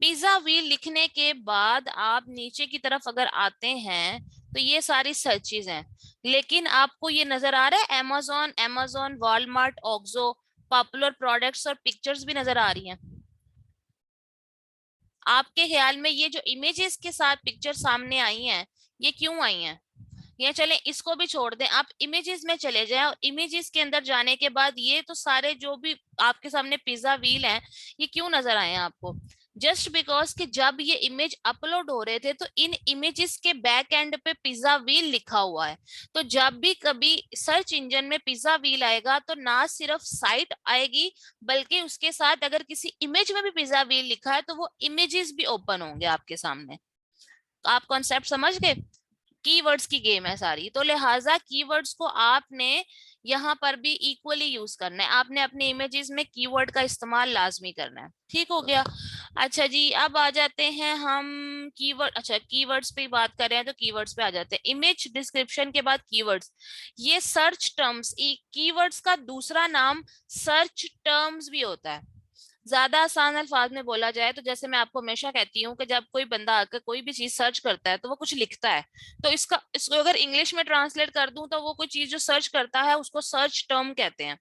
पिज्जा व्हील लिखने के बाद आप नीचे की तरफ अगर आते हैं तो ये सारी सर्चेज हैं, लेकिन आपको ये नजर आ रहा है amazon, amazon Walmart, oxo, popular products और पिक्चर्स भी नजर आ रही हैं। आपके ख्याल में ये जो इमेजेस के साथ पिक्चर सामने आई हैं, ये क्यों आई हैं? ये चले इसको भी छोड़ दें, आप इमेजेस में चले जाएं, और इमेजेस के अंदर जाने के बाद ये तो सारे जो भी आपके सामने पिज्जा व्हील हैं, ये क्यों नजर आए हैं आपको? जस्ट बिकॉज कि जब ये इमेज अपलोड हो रहे थे तो इन इमेजेस के बैक एंड पे पिज्जा व्हील लिखा हुआ है। तो जब भी कभी सर्च इंजन में पिज्जा व्हील आएगा, तो ना सिर्फ साइट आएगी, बल्कि उसके साथ अगर किसी इमेज में भी पिज्जा व्हील लिखा है तो वो इमेजेस भी ओपन होंगे आपके सामने। तो आप कॉन्सेप्ट समझ गए? कीवर्ड्स की गेम है सारी, तो लिहाजा कीवर्ड्स को आपने यहाँ पर भी इक्वली यूज करना है, आपने अपने इमेजेस में कीवर्ड का इस्तेमाल लाजमी करना है। ठीक हो गया। अच्छा जी, अब आ जाते हैं हम कीवर्ड, अच्छा कीवर्ड्स पे बात कर रहे हैं तो कीवर्ड्स पे आ जाते हैं। इमेज डिस्क्रिप्शन के बाद कीवर्ड्स, ये सर्च टर्म्स, कीवर्ड्स का दूसरा नाम सर्च टर्म्स भी होता है। ज्यादा आसान अल्फाज में बोला जाए तो जैसे मैं आपको हमेशा कहती हूँ कि जब कोई बंदा आकर कोई भी चीज सर्च करता है तो वो कुछ लिखता है, तो इसको अगर इंग्लिश में ट्रांसलेट कर दूं तो वो कोई चीज जो सर्च करता है उसको सर्च टर्म कहते हैं,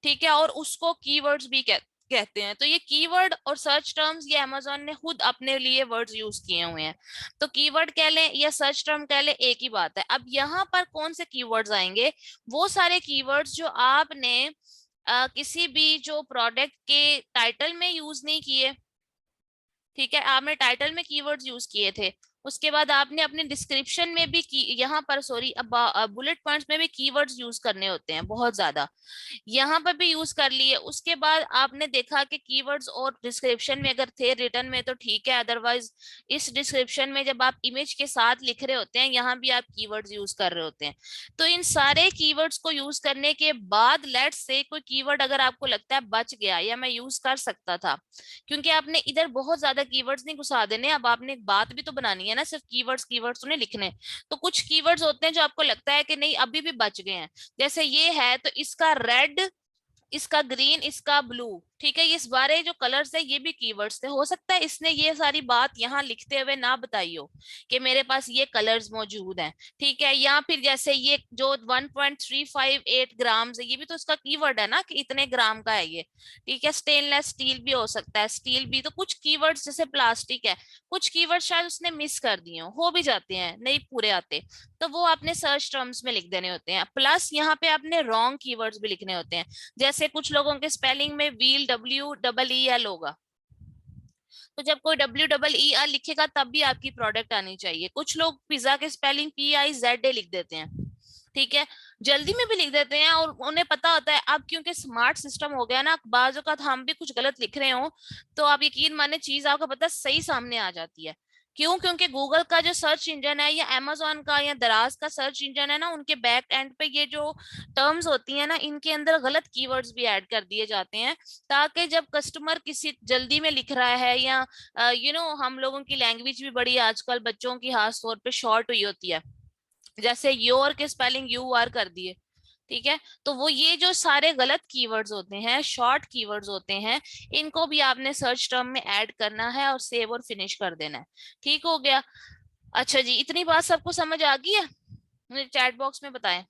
ठीक है, और उसको कीवर्ड्स भी कहते हैं। तो ये कीवर्ड और सर्च टर्म्स ये अमेजोन ने खुद अपने लिए वर्ड्स यूज किए हुए हैं, तो कीवर्ड कह लें या सर्च टर्म कह लें, एक ही बात है। अब यहाँ पर कौन से कीवर्ड्स आएंगे? वो सारे कीवर्ड्स जो आपने किसी भी जो प्रोडक्ट के टाइटल में यूज नहीं किए, ठीक है, आपने टाइटल में कीवर्ड्स यूज किए थे, उसके बाद आपने अपने डिस्क्रिप्शन में भी की, यहाँ पर सॉरी अब बुलेट पॉइंट्स में भी कीवर्ड्स यूज करने होते हैं बहुत ज्यादा, यहाँ पर भी यूज कर लिए। उसके बाद आपने देखा कि कीवर्ड्स और डिस्क्रिप्शन में अगर थे रिटर्न में तो ठीक है, अदरवाइज इस डिस्क्रिप्शन में जब आप इमेज के साथ लिख रहे होते हैं यहाँ भी आप कीवर्ड्स यूज कर रहे होते हैं। तो इन सारे कीवर्ड्स को यूज करने के बाद लेट्स से कोई कीवर्ड अगर आपको लगता है बच गया या मैं यूज कर सकता था, क्योंकि आपने इधर बहुत ज्यादा कीवर्ड्स नहीं घुसा देने, अब आपने एक बात भी तो बनानी है ना, सिर्फ कीवर्ड्स कीवर्ड्स उन्हें लिखने। तो कुछ कीवर्ड्स होते हैं जो आपको लगता है कि नहीं अभी भी बच गए हैं, जैसे ये है तो इसका रेड, इसका ग्रीन, इसका ब्लू, ठीक है, ये इस बारे जो कलर्स है ये भी कीवर्ड्स थे। हो सकता है इसने ये सारी बात यहाँ लिखते हुए ना बताई हो कि मेरे पास ये कलर्स मौजूद हैं, ठीक है, या फिर जैसे ये जो 1.358 ग्राम्स है, ये भी तो इसका कीवर्ड है ना कि इतने ग्राम का है ये, ठीक है, स्टेनलेस स्टील भी हो सकता है, स्टील भी। तो कुछ कीवर्ड्स जैसे प्लास्टिक है, कुछ कीवर्ड शायद उसने मिस कर दिए हो भी जाते हैं, नहीं पूरे आते, तो वो आपने सर्च टर्म्स में लिख देने होते हैं। प्लस यहाँ पे आपने रॉन्ग कीवर्ड्स भी लिखने होते हैं, जैसे कुछ लोगों के स्पेलिंग में व्हील WEEL होगा। तो जब कोई WEEL लिखेगा तब भी आपकी प्रोडक्ट आनी चाहिए। कुछ लोग पिज्जा के स्पेलिंग PIZA लिख देते हैं, ठीक है, जल्दी में भी लिख देते हैं, और उन्हें पता होता है अब क्योंकि स्मार्ट सिस्टम हो गया ना, बाज़ औक़ात हम भी कुछ गलत लिख रहे हो तो आप यकीन माने चीज आपको पता सही सामने आ जाती है। क्यों? क्योंकि गूगल का जो सर्च इंजन है या अमेजोन का या दराज का सर्च इंजन है ना, उनके बैक एंड पे ये जो टर्म्स होती है ना, इनके अंदर गलत कीवर्ड्स भी ऐड कर दिए जाते हैं, ताकि जब कस्टमर किसी जल्दी में लिख रहा है या हम लोगों की लैंग्वेज भी बड़ी आजकल बच्चों की खास तौर पे शॉर्ट हुई होती है, जैसे योर के स्पेलिंग UR कर दिए, ठीक है, तो वो ये जो सारे गलत कीवर्ड्स होते हैं, शॉर्ट कीवर्ड्स होते हैं, इनको भी आपने सर्च टर्म में ऐड करना है और सेव और फिनिश कर देना है। ठीक हो गया? अच्छा जी, इतनी बात सबको समझ आ गई है? मुझे चैट बॉक्स में बताएं।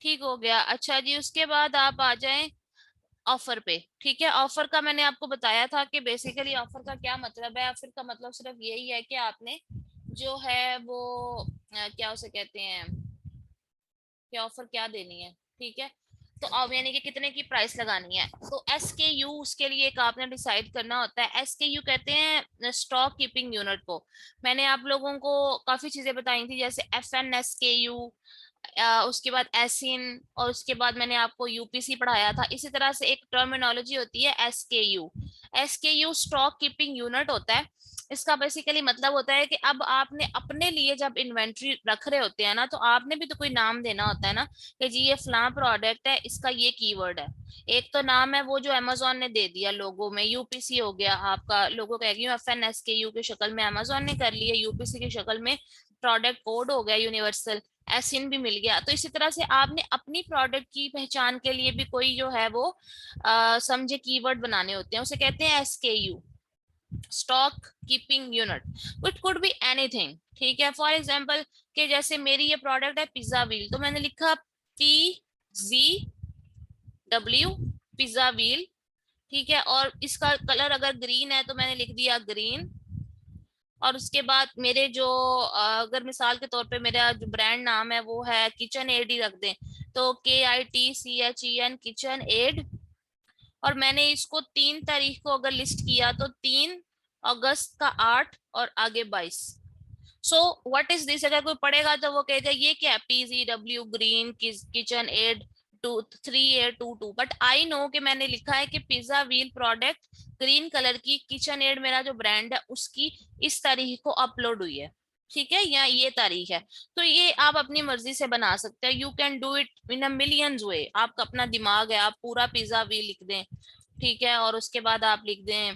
ठीक हो गया। अच्छा जी, उसके बाद आप आ जाएं ऑफर पे। ठीक है, ऑफर का मैंने आपको बताया था कि बेसिकली ऑफर का क्या मतलब है। ऑफर का मतलब सिर्फ यही है कि आपने जो है वो क्या उसे कहते हैं कि ऑफर क्या देनी है, ठीक है, तो अब यानी कि कितने की प्राइस लगानी है। तो SKU उसके लिए एक आपने डिसाइड करना होता है। SKU कहते हैं स्टॉक कीपिंग यूनिट को। मैंने आप लोगों को काफी चीजें बताई थी, जैसे FNSKU, उसके बाद एसिन, और उसके बाद मैंने आपको UPC पढ़ाया था। इसी तरह से एक टर्मिनोलॉजी होती है SKU। SKU stock keeping unit होता है। इसका बेसिकली मतलब होता है कि अब आपने अपने लिए जब इन्वेंट्री रख रहे होते हैं ना, तो आपने भी तो कोई नाम देना होता है ना, कि जी ये फलां प्रोडक्ट है, इसका ये कीवर्ड है। एक तो नाम है वो जो अमेजोन ने दे दिया लोगो में, UPC हो गया आपका लोगो, कह गई FNSKU की शक्ल में अमेजोन ने कर लिया, UPC की शक्ल में प्रोडक्ट कोड हो गया यूनिवर्सल, एसिन भी मिल गया। तो इसी तरह से आपने अपनी प्रोडक्ट की पहचान के लिए भी कोई जो है वो समझे कीवर्ड बनाने होते हैं, उसे कहते हैं SKU, stock keeping unit. It could be anything, ठीक है, फॉर एग्जांपल कि जैसे मेरी ये प्रोडक्ट है पिज्जा व्हील, तो मैंने लिखा PZW, पिज्जा व्हील, ठीक है, और इसका कलर अगर ग्रीन है तो मैंने लिख दिया ग्रीन। और उसके बाद मेरे जो अगर मिसाल के तौर पे मेरा जो ब्रांड नाम है वो है किचन एड ही रख दें, तो KITCHEN, किचन एड। और मैंने इसको 3 तारीख को अगर लिस्ट किया तो 3 अगस्त का 8 और आगे 22। So what is this? अगर कोई पढ़ेगा तो वो कहेगा ये क्या है, PZW green kitchen ad 3822, but I know कि मैंने लिखा है कि pizza wheel product green colour की किचन एड मेरा जो ब्रांड है उसकी इस तारीख को अपलोड हुई है, ठीक है, या ये तारीख है। तो ये आप अपनी मर्जी से बना सकते हैं। You can do it in a millions way. आपका अपना दिमाग है, आप पूरा पिज्जा व्हील लिख दें, ठीक है, और उसके बाद आप लिख दें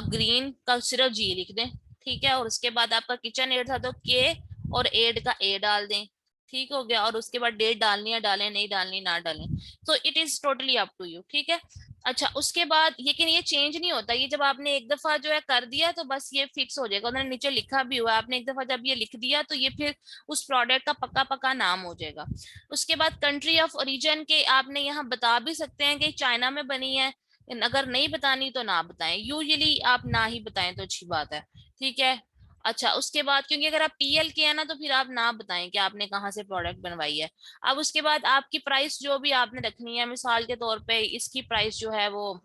ग्रीन का सिर्फ G लिख दें, ठीक है, और उसके बाद आपका किचन एड था तो K और एड का A डाल दें, ठीक हो गया, और उसके बाद डेट डालनी है डालें, नहीं डालनी ना डालें। तो it is totally up to you, ठीक है। अच्छा, उसके बाद लेकिन ये चेंज नहीं होता, ये जब आपने एक दफा जो है कर दिया तो बस ये फिक्स हो जाएगा। उन्होंने नीचे लिखा भी हुआ है, आपने एक दफा जब ये लिख दिया तो ये फिर उस प्रोडक्ट का पक्का पक्का नाम हो जाएगा। उसके बाद कंट्री ऑफ ओरिजिन के आपने यहाँ बता भी सकते हैं कि चाइना में बनी है, अगर नहीं बतानी तो ना बताएं, यूजुअली आप ना ही बताएं तो अच्छी बात है, ठीक है। अच्छा, उसके बाद क्योंकि अगर आप PL के हैं ना तो फिर आप ना बताएं कि आपने कहाँ से प्रोडक्ट बनवाई है। अब उसके बाद आपकी प्राइस जो भी आपने रखनी है, मिसाल के तौर पे इसकी प्राइस जो है वो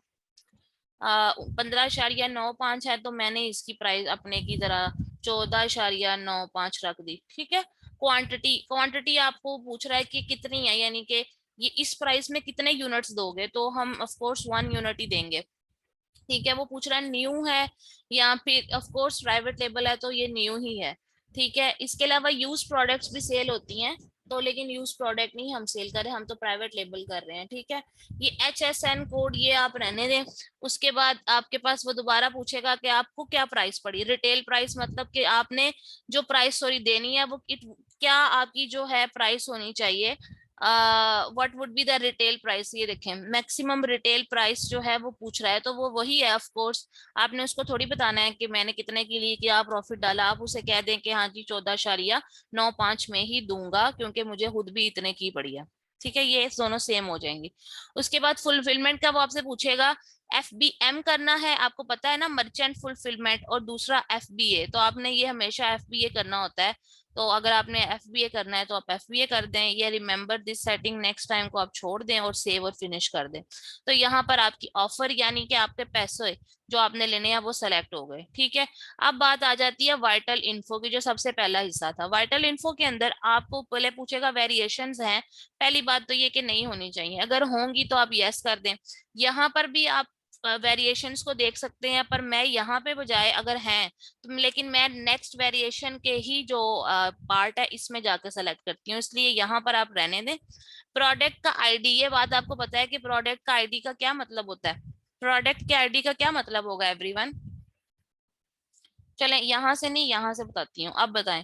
15.95 है, तो मैंने इसकी प्राइस अपने की तरह 14.95 रख दी, ठीक है। क्वांटिटी क्वांटिटी आपको पूछ रहा है कि कितनी है, यानी कि ये इस प्राइस में कितने यूनिट्स दोगे, तो हम ऑफ कोर्स 1 यूनिट ही देंगे, ठीक है। वो पूछ रहा है न्यू है या फिर ऑफ कोर्स प्राइवेट लेबल है, तो ये न्यू ही है, ठीक है। इसके अलावा यूज प्रोडक्ट्स भी सेल होती हैं, तो लेकिन यूज प्रोडक्ट नहीं हम सेल कर रहे, हम तो प्राइवेट लेबल कर रहे हैं, ठीक है। ये HSN कोड ये आप रहने दें। उसके बाद आपके पास वो दोबारा पूछेगा कि आपको क्या प्राइस पड़ी, रिटेल प्राइस, मतलब कि आपने जो प्राइस सॉरी देनी है वो क्या आपकी जो है प्राइस होनी चाहिए, what would be the retail price, ये देखें मैक्सिमम रिटेल प्राइस जो है वो पूछ रहा है, तो वो वही है ऑफ कोर्स। आपने उसको थोड़ी बताना है कि मैंने कितने के लिए क्या प्रॉफिट डाला, आप उसे कह दें कि हाँ जी 14.95 में ही दूंगा क्योंकि मुझे खुद भी इतने की पड़ी है। ठीक है, ये दोनों सेम हो जाएंगी। उसके बाद फुलफिलमेंट का वो आपसे पूछेगा, FBM करना है, आपको पता है ना, मर्चेंट फुलफिलमेंट, और दूसरा FBA, तो आपने ये हमेशा FBA करना होता है। तो अगर आपने FBA करना है तो आप FBA कर दें, ये remember this setting next time को आप छोड़ दें और सेव और फिनिश कर दें। तो यहाँ पर आपकी ऑफर यानी कि आपके पैसे जो आपने लेने हैं वो सेलेक्ट हो गए। ठीक है, अब बात आ जाती है वाइटल इन्फो की, जो सबसे पहला हिस्सा था। वाइटल इन्फो के अंदर आपको पहले पूछेगा वेरिएशंस हैं। पहली बात तो ये कि नहीं होनी चाहिए, अगर होंगी तो आप यस कर दें। यहाँ पर भी आप वेरिएशंस को देख सकते हैं, पर मैं यहाँ पे बजाय अगर हैं तो लेकिन मैं नेक्स्ट वेरिएशन के ही जो पार्ट है इसमें जाकर सेलेक्ट करती हूँ, इसलिए यहाँ पर आप रहने दें। प्रोडक्ट का आईडी, ये बात आपको पता है कि प्रोडक्ट का आईडी का क्या मतलब होता है? प्रोडक्ट के आईडी का क्या मतलब होगा एवरीवन? चलें यहाँ से नहीं, यहाँ से बताती हूँ, अब बताएं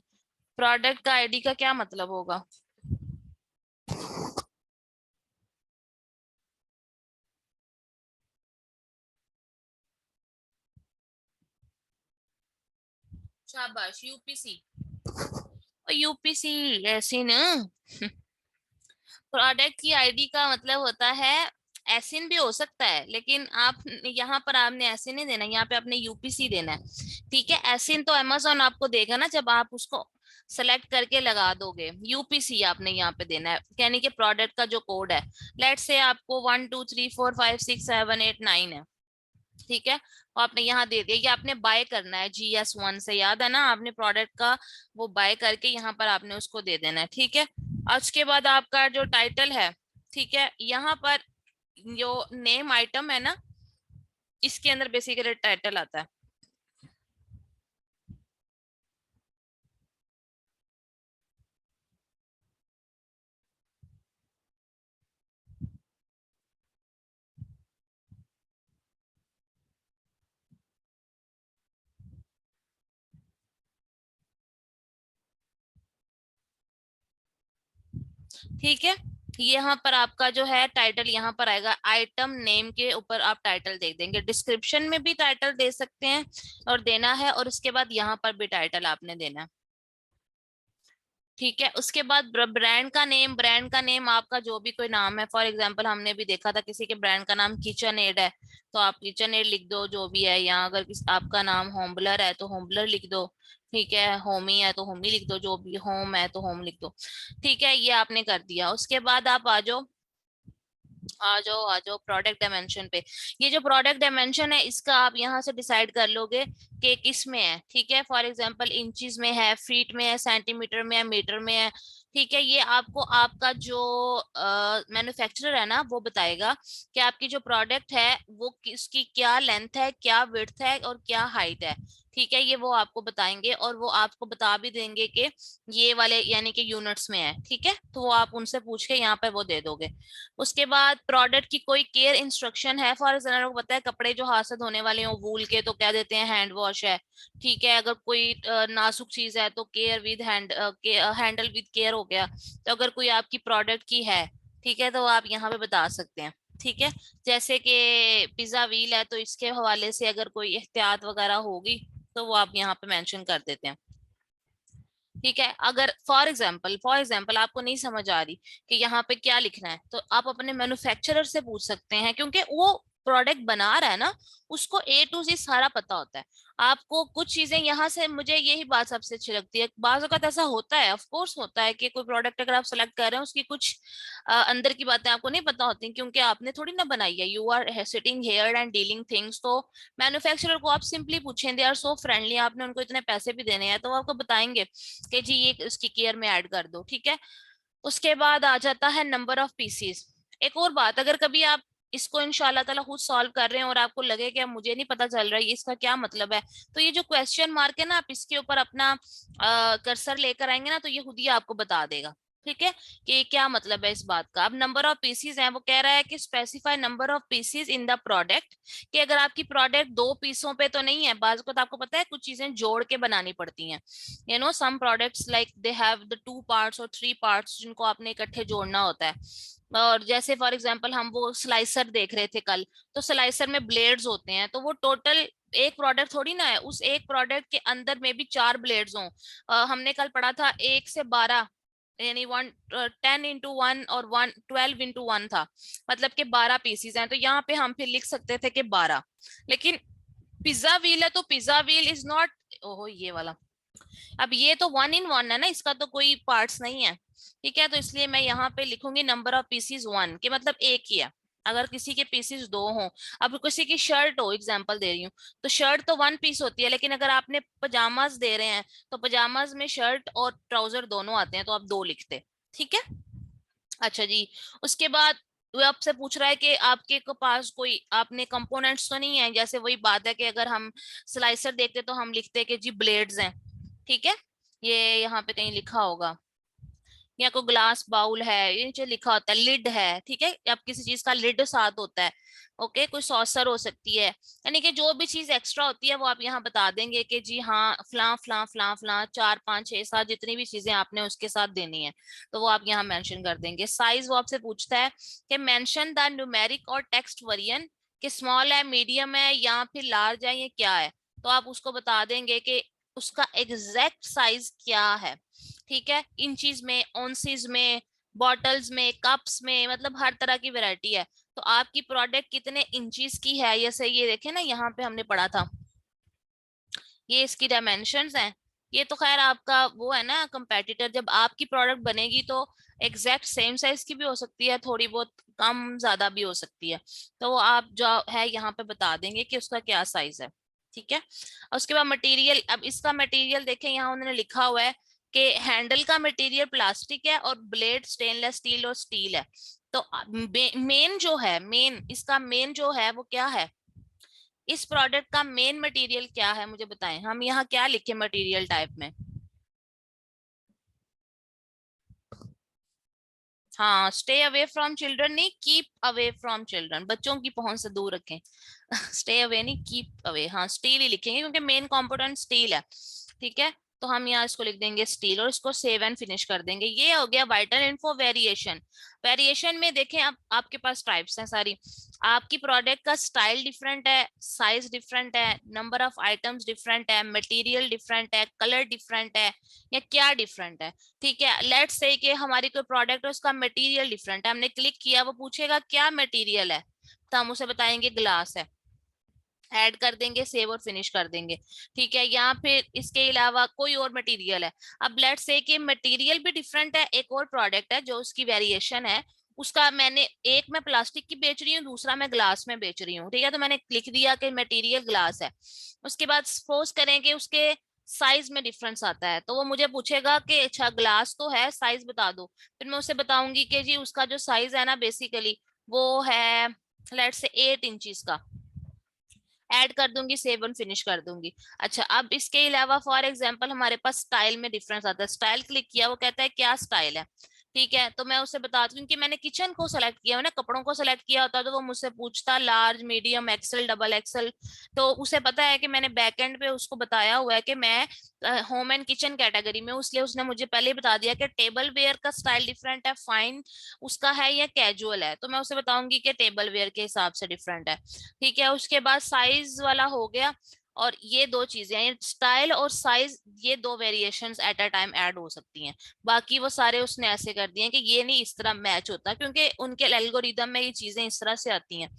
प्रोडक्ट का आईडी का क्या मतलब होगा। शाबाश, यूपीसी। और यूपीसी ऐसी ना, प्रोडक्ट की आईडी का मतलब होता है, एसिन भी हो सकता है, लेकिन आप यहाँ पर आपने एसिन नहीं देना, यहाँ पे आपने यूपीसी देना है। ठीक है, एसिन तो अमेजोन आपको देगा ना जब आप उसको सेलेक्ट करके लगा दोगे। यूपीसी आपने यहाँ पे देना है, यानी कि प्रोडक्ट का जो कोड है। लेट से आपको 1 2 3 4 5 6 7 8 9 है। ठीक है, वो आपने यहाँ दे दिया, ये आपने बाय करना है GS1 से, याद है ना, आपने प्रोडक्ट का वो बाय करके यहाँ पर आपने उसको दे देना है। ठीक है, और उसके बाद आपका जो टाइटल है, ठीक है, यहाँ पर जो नेम आइटम है ना, इसके अंदर बेसिकली टाइटल आता है। ठीक है, यहाँ पर आपका जो है टाइटल यहाँ पर आएगा, आइटम नेम के ऊपर आप टाइटल दे देंगे। डिस्क्रिप्शन में भी टाइटल दे सकते हैं और देना है, और उसके बाद यहाँ पर भी टाइटल आपने देना है। ठीक है, उसके बाद ब्रांड का नेम, ब्रांड का नेम आपका जो भी कोई नाम है, फॉर एग्जांपल हमने भी देखा था किसी के ब्रांड का नाम किचन एड है, तो आप किचन एड लिख दो जो भी है, या अगर आपका नाम होमब्लर है तो होमब्लर लिख दो। ठीक है, होमी है तो होमी लिख दो, जो भी होम है तो होम लिख दो। ठीक है, ये आपने कर दिया। उसके बाद आप आ जाओ, आ जाओ प्रोडक्ट डायमेंशन पे। ये जो प्रोडक्ट डायमेंशन है इसका आप यहाँ से डिसाइड कर लोगे कि किस में है। ठीक है, फॉर एग्जांपल इंचेस में है, फीट में है, सेंटीमीटर में है, मीटर में है। ठीक है, ये आपको आपका जो मैन्युफैक्चरर है ना वो बताएगा कि आपकी जो प्रोडक्ट है वो किसकी क्या लेंथ है, क्या विड्थ है और क्या हाइट है। ठीक है, ये वो आपको बताएंगे, और वो आपको बता भी देंगे कि ये वाले यानी कि यूनिट्स में है। ठीक है, तो वो आप उनसे पूछ के यहाँ पे वो दे दोगे। उसके बाद प्रोडक्ट की कोई केयर इंस्ट्रक्शन है, फॉर एग्जाम्पल को पता है कपड़े जो हाथ से धोने वाले हो वूल के, तो क्या देते हैं, हैंड वॉश है। ठीक है, अगर कोई नाजुक चीज है तो care with handle with care हो गया। तो अगर कोई आपकी प्रोडक्ट की है, ठीक है, तो आप यहाँ पे बता सकते हैं। ठीक है, जैसे कि पिज्जा व्हील है तो इसके हवाले से अगर कोई एहतियात वगैरह होगी तो वो आप यहाँ पे मेंशन कर देते हैं। ठीक है, अगर फॉर एग्जाम्पल आपको नहीं समझ आ रही कि यहाँ पे क्या लिखना है, तो आप अपने मैन्युफैक्चरर से पूछ सकते हैं, क्योंकि वो प्रोडक्ट बना रहा है ना, उसको A to Z सारा पता होता है। आपको कुछ चीजें यहाँ से, मुझे यही बात सबसे अच्छी लगती है, बाज़ औक़ात ऐसा होता है, ऑफ कोर्स होता है कि कोई प्रोडक्ट अगर आप सेलेक्ट कर रहे हैं उसकी कुछ अंदर की बातें आपको नहीं पता होती, क्योंकि आपने थोड़ी ना बनाई है, you are sitting here and dealing things. तो मैन्युफैक्चरर को आप सिंपली पूछें, दे आर सो फ्रेंडली, आपने उनको इतने पैसे भी देने हैं तो वो आपको बताएंगे कि जी ये इसकी केयर में ऐड कर दो। ठीक है, उसके बाद आ जाता है नंबर ऑफ पीसीस। एक और बात, अगर कभी आप इसको इंशाल्लाह ताला खुद सॉल्व कर रहे हैं और आपको लगे कि मुझे नहीं पता चल रहा है इसका क्या मतलब है, तो ये जो क्वेश्चन मार्क है ना, आप इसके ऊपर अपना कर्सर लेकर आएंगे ना, तो ये खुद ही आपको बता देगा। ठीक है, कि क्या मतलब है इस बात का। अब नंबर ऑफ पीसीज है, वो कह रहा है कि specify number of pieces in the product, कि अगर आपकी प्रोडक्ट 2 पीसों पे तो नहीं है, बाज़ को तो आपको पता है कुछ चीजें जोड़ के बनानी पड़ती हैं। Some products like they have the 2 parts और 3 पार्ट्स जिनको आपने इकट्ठे जोड़ना होता है। और जैसे फॉर एग्जांपल हम वो स्लाइसर देख रहे थे कल, तो स्लाइसर में ब्लेड्स होते हैं, तो वो टोटल एक प्रोडक्ट थोड़ी ना है, उस एक प्रोडक्ट के अंदर में भी 4 ब्लेड्स हों। हमने कल पढ़ा था 1 से 12, यानी 10 into 1 और 12 into 1 था, मतलब कि 12 पीसीज हैं, तो यहाँ पे हम फिर लिख सकते थे कि 12। लेकिन पिज्जा व्हील है तो पिज्जा व्हील इज नॉट, ओहो ये वाला, अब ये तो 1 in 1 है ना, इसका तो कोई पार्ट्स नहीं है, ठीक है, तो इसलिए मैं यहाँ पे लिखूंगी नंबर ऑफ पीसीज 1, के मतलब एक ही है। अगर किसी के पीसीज 2 हों, अब किसी की शर्ट हो, एग्जांपल दे रही हूँ, तो शर्ट तो 1 पीस होती है, लेकिन अगर आपने पजामाज दे रहे हैं तो पजामाज में शर्ट और ट्राउजर दोनों आते हैं, तो आप 2 लिखते, ठीक है। अच्छा जी, उसके बाद वो आपसे पूछ रहा है कि आपके को पास कोई आपने कंपोनेंट्स तो नहीं है, जैसे वही बात है कि अगर हम स्लाइसर देखते तो हम लिखते हैं कि जी ब्लेड्स हैं, ठीक है, ये यहाँ पे कहीं लिखा होगा, या कोई ग्लास बाउल है, ये नीचे लिखा होता है, लिड है, ठीक है, अब किसी चीज का लिड साथ होता है, ओके, कोई सॉसर हो सकती है, यानी कि जो भी चीज एक्स्ट्रा होती है वो आप यहाँ बता देंगे कि जी हाँ फलां फलां फलां फलां 4 5 6 7 जितनी भी चीजें आपने उसके साथ देनी है, तो वो आप यहाँ मेंशन कर देंगे। साइज वो आपसे पूछता है कि मेंशन द न्यूमेरिक और टेक्स्ट वेरिएंट, कि स्मॉल है, मीडियम है या फिर लार्ज है, ये क्या है, तो आप उसको बता देंगे कि उसका एग्जैक्ट साइज क्या है, ठीक है, इंचीज में, ऑन्सीज में, बॉटल्स में, कप्स में, मतलब हर तरह की वैरायटी है। तो आपकी प्रोडक्ट कितने इंचीज की है, ये सही, ये देखे ना यहाँ पे हमने पढ़ा था, ये इसकी डायमेंशंस हैं। ये तो खैर आपका वो है ना कंपेटिटर, जब आपकी प्रोडक्ट बनेगी तो एग्जैक्ट सेम साइज की भी हो सकती है, थोड़ी बहुत कम ज्यादा भी हो सकती है, तो वो आप जो है यहाँ पे बता देंगे कि उसका क्या साइज है, ठीक है। और उसके बाद मटेरियल, अब इसका मटेरियल देखें, यहाँ उन्होंने लिखा हुआ है कि हैंडल का मटेरियल प्लास्टिक है और ब्लेड स्टेनलेस स्टील और स्टील है। तो मेन जो है, मेन इसका मेन जो है वो क्या है, इस प्रोडक्ट का मेन मटेरियल क्या है मुझे बताएं, हम यहाँ क्या लिखे मटेरियल टाइप में। हाँ, स्टे अवे फ्रॉम चिल्ड्रन नहीं, कीप अवे फ्रॉम चिल्ड्रन, बच्चों की पहुंच से दूर रखें। स्टे अवे नहीं, कीप अवे, हाँ स्टील ही लिखेंगे क्योंकि मेन कंपोनेंट स्टील है, ठीक है। तो हम यहाँ इसको लिख देंगे स्टील और इसको सेव एंड फिनिश कर देंगे। ये हो गया वाइटल इन्फो। वेरिएशन, वेरिएशन में देखें आप, आपके पास टाइप्स हैं सारी, आपकी प्रोडक्ट का स्टाइल डिफरेंट है, साइज डिफरेंट है, नंबर ऑफ आइटम्स डिफरेंट है, मटेरियल डिफरेंट है, कलर डिफरेंट है, या क्या डिफरेंट है, ठीक है। लेट्स से कि हमारी कोई प्रोडक्ट है उसका मटेरियल डिफरेंट है, हमने क्लिक किया, वो पूछेगा क्या मटेरियल है, तो हम उसे बताएंगे ग्लास है, ऐड कर देंगे, सेव और फिनिश कर देंगे, ठीक है। यहाँ फिर इसके अलावा कोई और मटेरियल है, अब लेट्स से कि मटेरियल भी डिफरेंट है, एक और प्रोडक्ट है जो उसकी वेरिएशन है, उसका मैंने एक मैं प्लास्टिक की बेच रही हूँ, दूसरा मैं ग्लास में बेच रही हूँ, ठीक है, तो मैंने लिख दिया कि मटेरियल ग्लास है। उसके बाद सपोज करें कि उसके साइज में डिफरेंस आता है, तो वो मुझे पूछेगा कि अच्छा ग्लास तो है, साइज बता दो, फिर मैं उसे बताऊंगी कि जी उसका जो साइज है ना बेसिकली वो है लेट्स से 8 इंचज का, ऐड कर दूंगी, सेव एंड फिनिश कर दूंगी। अच्छा, अब इसके अलावा फॉर एग्जांपल हमारे पास स्टाइल में डिफरेंस आता है, स्टाइल क्लिक किया, वो कहता है क्या स्टाइल है, ठीक है, तो मैं उसे बताती हूँ कि मैंने किचन को सेलेक्ट किया, मैंने कपड़ों को सेलेक्ट किया होता तो वो मुझसे पूछता large, medium, XL, double XL, तो उसे पता है कि मैंने बैक एंड पे उसको बताया हुआ है कि मैं होम एंड किचन कैटेगरी में, इसलिए उसने मुझे पहले ही बता दिया कि टेबल वेयर का स्टाइल डिफरेंट है, फाइन उसका है या कैजुअल है, तो मैं उसे बताऊंगी कि टेबल वेयर के हिसाब से डिफरेंट है, ठीक है। उसके बाद साइज वाला हो गया, और ये दो चीजें, स्टाइल और साइज, ये दो variations at a time add हो सकती हैं, बाकी वो सारे उसने ऐसे कर दिए कि ये नहीं इस तरह मैच होता, क्योंकि उनके एल्गोरिदम में ये चीजें इस तरह से आती हैं।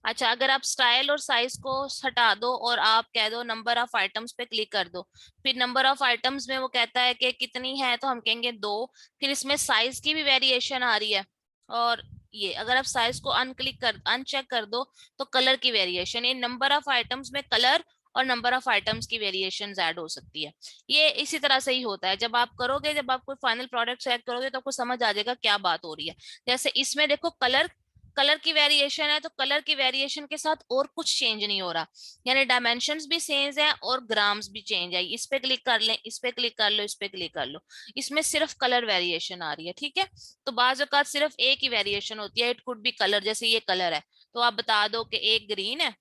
अच्छा, अगर आप स्टाइल और साइज को हटा दो और आप कह दो नंबर ऑफ आइटम्स पे क्लिक कर दो, फिर नंबर ऑफ आइटम्स में वो कहता है कि कितनी है, तो हम कहेंगे 2, फिर इसमें साइज की भी वेरिएशन आ रही है, और ये अगर आप साइज को अनक्लिक कर अनचेक कर दो तो कलर की वेरिएशन, ये नंबर ऑफ आइटम्स में कलर और नंबर ऑफ आइटम्स की वेरिएशंस ऐड हो सकती है। ये इसी तरह से ही होता है, जब आप करोगे, जब आप कोई फाइनल प्रोडक्ट सेलेक्ट करोगे तो आपको समझ आ जाएगा क्या बात हो रही है। जैसे इसमें देखो कलर, कलर की वेरिएशन है, तो कलर की वेरिएशन के साथ और कुछ चेंज नहीं हो रहा, यानी डायमेंशंस भी चेंज है और ग्राम्स भी चेंज है, इस पे क्लिक कर लें, इस पे क्लिक कर लो, इस पे क्लिक कर लो, इसमें सिर्फ कलर वेरिएशन आ रही है, ठीक है। तो बाज औकात सिर्फ एक ही वेरिएशन होती है, इट कुड बी कलर, जैसे ये कलर है तो आप बता दो कि एक ग्रीन है,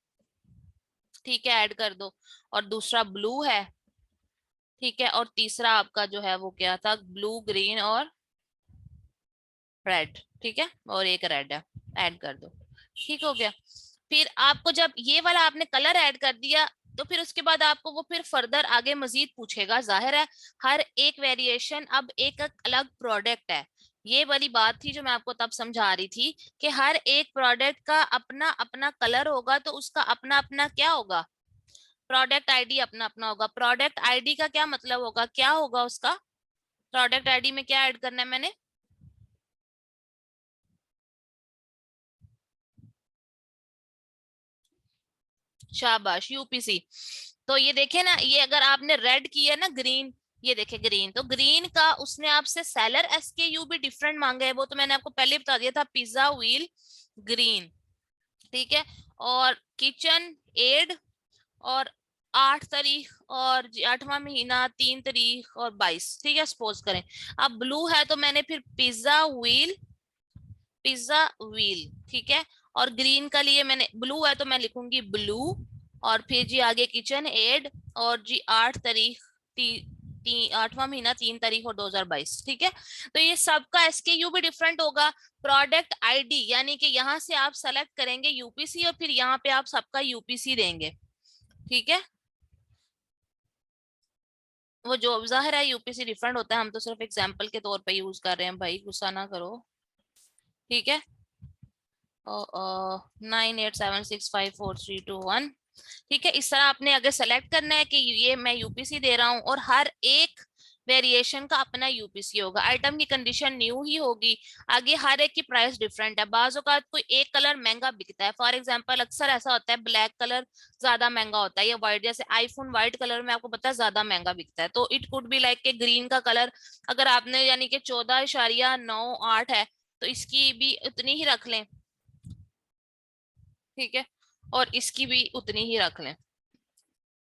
ठीक है, ऐड कर दो, और दूसरा ब्लू है, ठीक है, और तीसरा आपका जो है वो क्या था, ब्लू, ग्रीन और रेड, ठीक है, और एक रेड है, ऐड कर दो, ठीक हो गया। फिर आपको जब ये वाला आपने कलर ऐड कर दिया, तो फिर उसके बाद आपको वो फिर फर्दर आगे मजीद पूछेगा, जाहिर है हर एक वेरिएशन अब एक अलग प्रोडक्ट है। ये वाली बात थी जो मैं आपको तब समझा रही थी कि हर एक प्रोडक्ट का अपना अपना कलर होगा, तो उसका अपना अपना क्या होगा, प्रोडक्ट आईडी अपना अपना होगा। प्रोडक्ट आईडी का क्या मतलब होगा, क्या होगा उसका, प्रोडक्ट आईडी में क्या ऐड करना है मैंने, शाबाश, यूपीसी। तो ये देखे ना, ये अगर आपने रेड किया ना ग्रीन, ये देखे ग्रीन, तो ग्रीन का उसने आपसे सेलर एसकेयू भी डिफरेंट मांगा है, वो तो मैंने आपको पहले बता दिया था, पिज्जा व्हील ग्रीन, ठीक है। और किचन एड, और 8 तारीख, और 8वां महीना 3 तारीख और 22, ठीक है, सपोज करें। अब ब्लू है तो मैंने फिर पिज्जा व्हील, पिज्जा व्हील, ठीक है। और ग्रीन का लिए मैंने, ब्लू है तो मैं लिखूंगी ब्लू, और फिर जी आगे किचन एड, और जी 8 तारीख, 8वां महीना 3 तारीख और 2022, ठीक है। तो ये सबका एसकेयू भी डिफरेंट होगा। प्रोडक्ट आईडी यानी कि यहाँ से आप सेलेक्ट करेंगे यूपीसी, और फिर यहाँ पे आप सबका यूपीसी देंगे, ठीक है। वो जो जाहिर है यूपीसी डिफरेंट होता है, हम तो सिर्फ एग्जांपल के तौर पे यूज कर रहे हैं भाई, गुस्सा ना करो, ठीक है। 98765432 1, ठीक है। इस तरह आपने अगर सेलेक्ट करना है कि ये मैं यूपीसी दे रहा हूँ, और हर एक वेरिएशन का अपना यूपीसी होगा, आइटम की कंडीशन न्यू ही होगी। आगे हर एक की प्राइस डिफरेंट है, बाज़ औक़ात कोई एक कलर महंगा बिकता है, फॉर एग्जांपल अक्सर ऐसा होता है ब्लैक कलर ज्यादा महंगा होता है, या व्हाइट, जैसे आईफोन व्हाइट कलर में आपको पता है ज्यादा महंगा बिकता है, तो इट कुड बी लाइक के ग्रीन का कलर अगर आपने यानी कि 14.98 है, तो इसकी भी उतनी ही रख लें, ठीक है, और इसकी भी उतनी ही रख लें,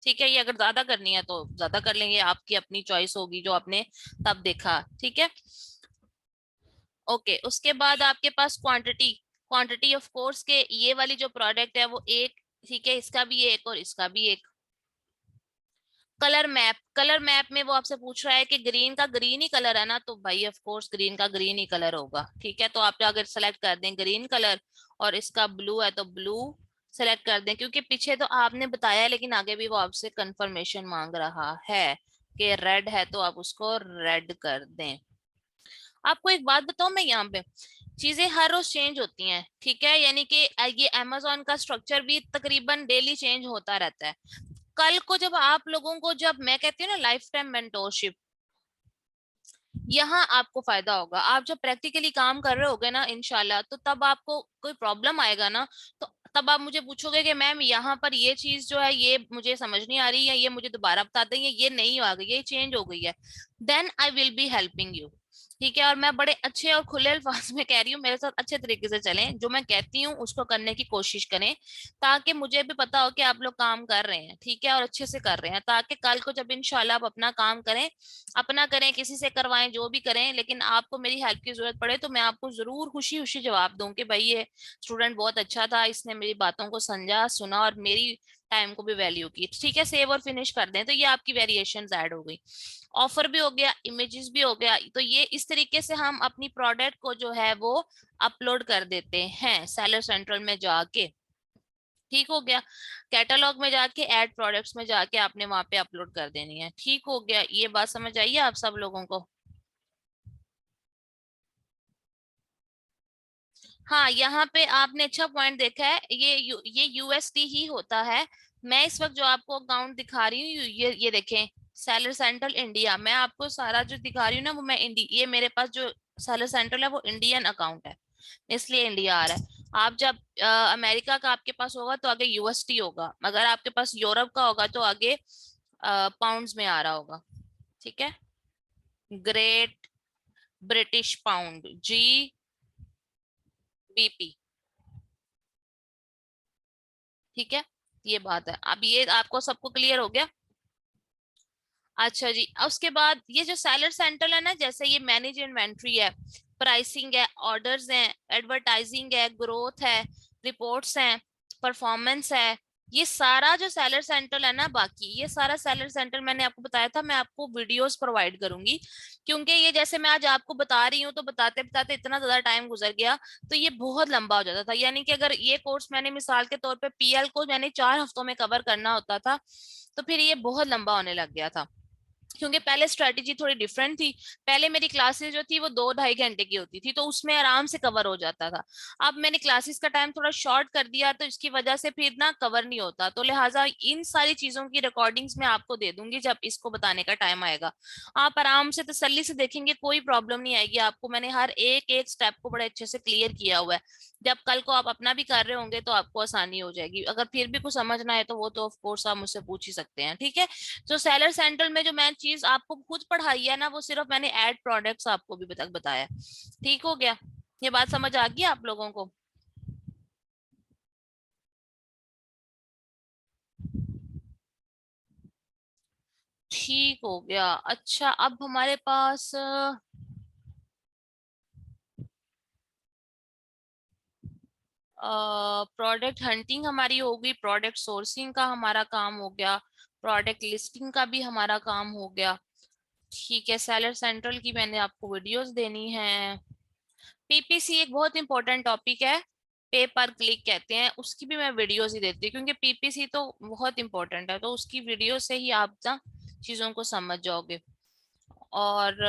ठीक है। ये अगर ज्यादा करनी है तो ज्यादा कर लेंगे, आपकी अपनी चॉइस होगी जो आपने तब देखा, ठीक है। ओके, उसके बाद आपके पास क्वांटिटी, क्वांटिटी ऑफ कोर्स के ये वाली जो प्रोडक्ट है वो एक, ठीक है, इसका भी एक और इसका भी एक। कलर मैप, कलर मैप में वो आपसे पूछ रहा है कि ग्रीन का ग्रीन ही कलर है ना, तो भाई ऑफ कोर्स ग्रीन का ग्रीन ही कलर होगा, ठीक है। तो आप अगर सेलेक्ट कर दें ग्रीन कलर, और इसका ब्लू है तो ब्लू सेलेक्ट कर दें, क्योंकि पीछे तो आपने बताया लेकिन आगे भी वो आपसे कंफर्मेशन मांग रहा है कि रेड है तो आप उसको रेड कर दें। आपको एक बात बताऊं, मैं यहाँ पे चीजें हर रोज चेंज होती हैं, ठीक है, यानी कि ये अमेजोन का स्ट्रक्चर भी तकरीबन डेली चेंज होता रहता है। कल को जब आप लोगों को, जब मैं कहती हूँ ना लाइफ टाइम मेंटोरशिप, यहाँ आपको फायदा होगा। आप जब प्रैक्टिकली काम कर रहे होगे ना इंशाल्लाह, तो तब आपको कोई प्रॉब्लम आएगा ना, तो तब आप मुझे पूछोगे कि मैम यहाँ पर ये चीज जो है ये मुझे समझ नहीं आ रही है, ये मुझे दोबारा बता देंगे, ये नहीं आ गई, ये चेंज हो गई है, then I will be helping you, ठीक है। और मैं बड़े अच्छे और खुले अल्फाज में कह रही हूँ, मेरे साथ अच्छे तरीके से चलें, जो मैं कहती हूँ उसको करने की कोशिश करें, ताकि मुझे भी पता हो कि आप लोग काम कर रहे हैं, ठीक है, और अच्छे से कर रहे हैं, ताकि कल को जब इंशाल्लाह आप अपना काम करें, अपना करें, किसी से करवाएं, जो भी करें, लेकिन आपको मेरी हेल्प की जरूरत पड़े तो मैं आपको जरूर खुशी खुशी जवाब दूं कि भाई ये स्टूडेंट बहुत अच्छा था, इसने मेरी बातों को समझा, सुना, और मेरी टाइम को भी वैल्यू की, ठीक है। सेव और फिनिश कर दें, तो ये आपकी वेरिएशन ऐड हो गई, ऑफर भी हो गया, इमेजेस भी हो गया। तो ये इस तरीके से हम अपनी प्रोडक्ट को जो है वो अपलोड कर देते हैं सेलर सेंट्रल में जाके, ठीक हो गया। कैटलॉग में जाके ऐड प्रोडक्ट्स में जाके आपने वहां पे अपलोड कर देनी है, ठीक हो गया। ये बात समझ आई है आप सब लोगों को? हाँ, यहाँ पे आपने अच्छा पॉइंट देखा है, ये यूएसडी ही होता है। मैं इस वक्त जो आपको अकाउंट दिखा रही हूँ, ये देखें, सेलर सेंट्रल इंडिया, मैं आपको सारा जो दिखा रही हूँ ना वो मैं ये मेरे पास जो सेलर सेंट्रल है वो इंडियन अकाउंट है, इसलिए इंडिया आ रहा है। आप जब अमेरिका का आपके पास होगा तो आगे यूएसडी होगा, अगर आपके पास यूरोप का होगा तो आगे पाउंड्स में आ रहा होगा, ठीक है। ग्रेट ब्रिटिश पाउंड, GBP, ठीक है। ये बात है, अब ये आपको सबको क्लियर हो गया? अच्छा जी, उसके बाद ये जो सेलर सेंट्रल है ना, जैसे ये मैनेज इन्वेंट्री है, प्राइसिंग है, ऑर्डर्स हैं, एडवर्टाइजिंग है, ग्रोथ है, रिपोर्ट्स हैं, परफॉर्मेंस है, ये सारा जो सेलर सेंटर है ना, बाकी ये सारा सेलर सेंटर मैंने आपको बताया था, मैं आपको वीडियोस प्रोवाइड करूंगी, क्योंकि ये जैसे मैं आज आपको बता रही हूँ तो बताते बताते इतना ज्यादा टाइम गुजर गया, तो ये बहुत लंबा हो जाता था। यानी कि अगर ये कोर्स मैंने मिसाल के तौर पे पीएल को मैंने 4 हफ्तों में कवर करना होता था, तो फिर ये बहुत लंबा होने लग गया था, क्योंकि पहले स्ट्रेटेजी थोड़ी डिफरेंट थी। पहले मेरी क्लासेस जो थी वो 2-2.5 घंटे की होती थी, तो उसमें आराम से कवर हो जाता था। अब मैंने क्लासेस का टाइम थोड़ा शॉर्ट कर दिया, तो इसकी वजह से फिर ना कवर नहीं होता, तो लिहाजा इन सारी चीजों की रिकॉर्डिंग्स मैं आपको दे दूंगी जब इसको बताने का टाइम आएगा। आप आराम से तसल्ली से देखेंगे, कोई प्रॉब्लम नहीं आएगी आपको। मैंने हर एक एक स्टेप को बड़े अच्छे से क्लियर किया हुआ है। जब कल को आप अपना भी कर रहे होंगे तो आपको आसानी हो जाएगी। अगर फिर भी कुछ समझना है तो वो तो ऑफ कोर्स आप मुझसे पूछ ही सकते हैं, ठीक है। जो सेलर सेंट्रल में जो मैं चीज आपको खुद पढ़ाई है ना, वो सिर्फ मैंने एड प्रोडक्ट्स आपको भी तक बताया। ठीक हो गया? ये बात समझ आ गई आप लोगों को? ठीक हो गया। अच्छा, अब हमारे पास प्रोडक्ट हंटिंग हमारी होगी, प्रोडक्ट सोर्सिंग का हमारा काम हो गया, प्रोडक्ट लिस्टिंग का भी हमारा काम हो गया। ठीक है, सेलर सेंट्रल की मैंने आपको वीडियोस देनी है। पीपीसी एक बहुत इंपॉर्टेंट टॉपिक है, पे पर क्लिक कहते हैं, उसकी भी मैं वीडियोस ही देती हूँ, क्योंकि पीपीसी तो बहुत इंपॉर्टेंट है, तो उसकी वीडियो से ही आप ना चीजों को समझ जाओगे। और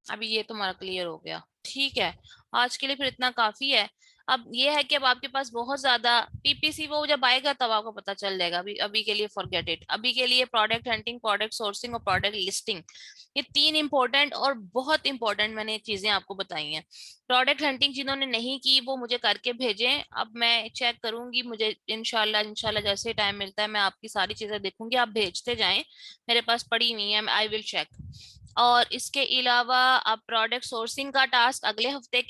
अभी ये तुम्हारा क्लियर हो गया, ठीक है। आज के लिए फिर इतना काफी है। अब ये है कि अब आपके पास बहुत ज्यादा पीपीसी, वो जब आएगा तब आपको पता चल जाएगा। अभी अभी के लिए फॉरगेट इट। अभी के लिए प्रोडक्ट हंटिंग, प्रोडक्ट सोर्सिंग और प्रोडक्ट लिस्टिंग, ये तीन इंपॉर्टेंट और बहुत इंपॉर्टेंट मैंने चीजें आपको बताई हैं। प्रोडक्ट हंटिंग जिन्होंने नहीं की वो मुझे करके भेजें, अब मैं चेक करूंगी। मुझे इंशाल्लाह इंशाल्लाह जैसे टाइम मिलता है मैं आपकी सारी चीजें देखूंगी, आप भेजते जाएं। मेरे पास पड़ी हुई है, आई विल चेक। और इसके अलावा आप प्रोडक्ट सोर्सिंग का टास्क अगले हफ्ते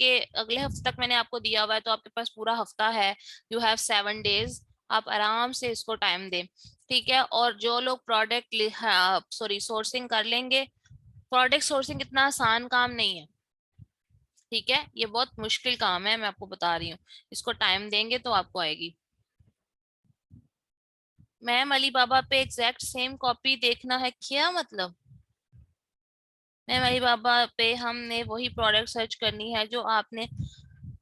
तक मैंने आपको दिया हुआ है, तो आपके पास पूरा हफ्ता है। यू हैव 7 डेज, आप आराम से इसको टाइम दें, ठीक है। और जो लोग प्रोडक्ट सॉरी सोर्सिंग कर लेंगे, प्रोडक्ट सोर्सिंग इतना आसान काम नहीं है, ठीक है। ये बहुत मुश्किल काम है, मैं आपको बता रही हूँ। इसको टाइम देंगे तो आपको आएगी। मैम अली बाबा पे एग्जैक्ट सेम कॉपी देखना है क्या मतलब? मैम अली बाबा पे हमने वही प्रोडक्ट सर्च करनी है जो आपने,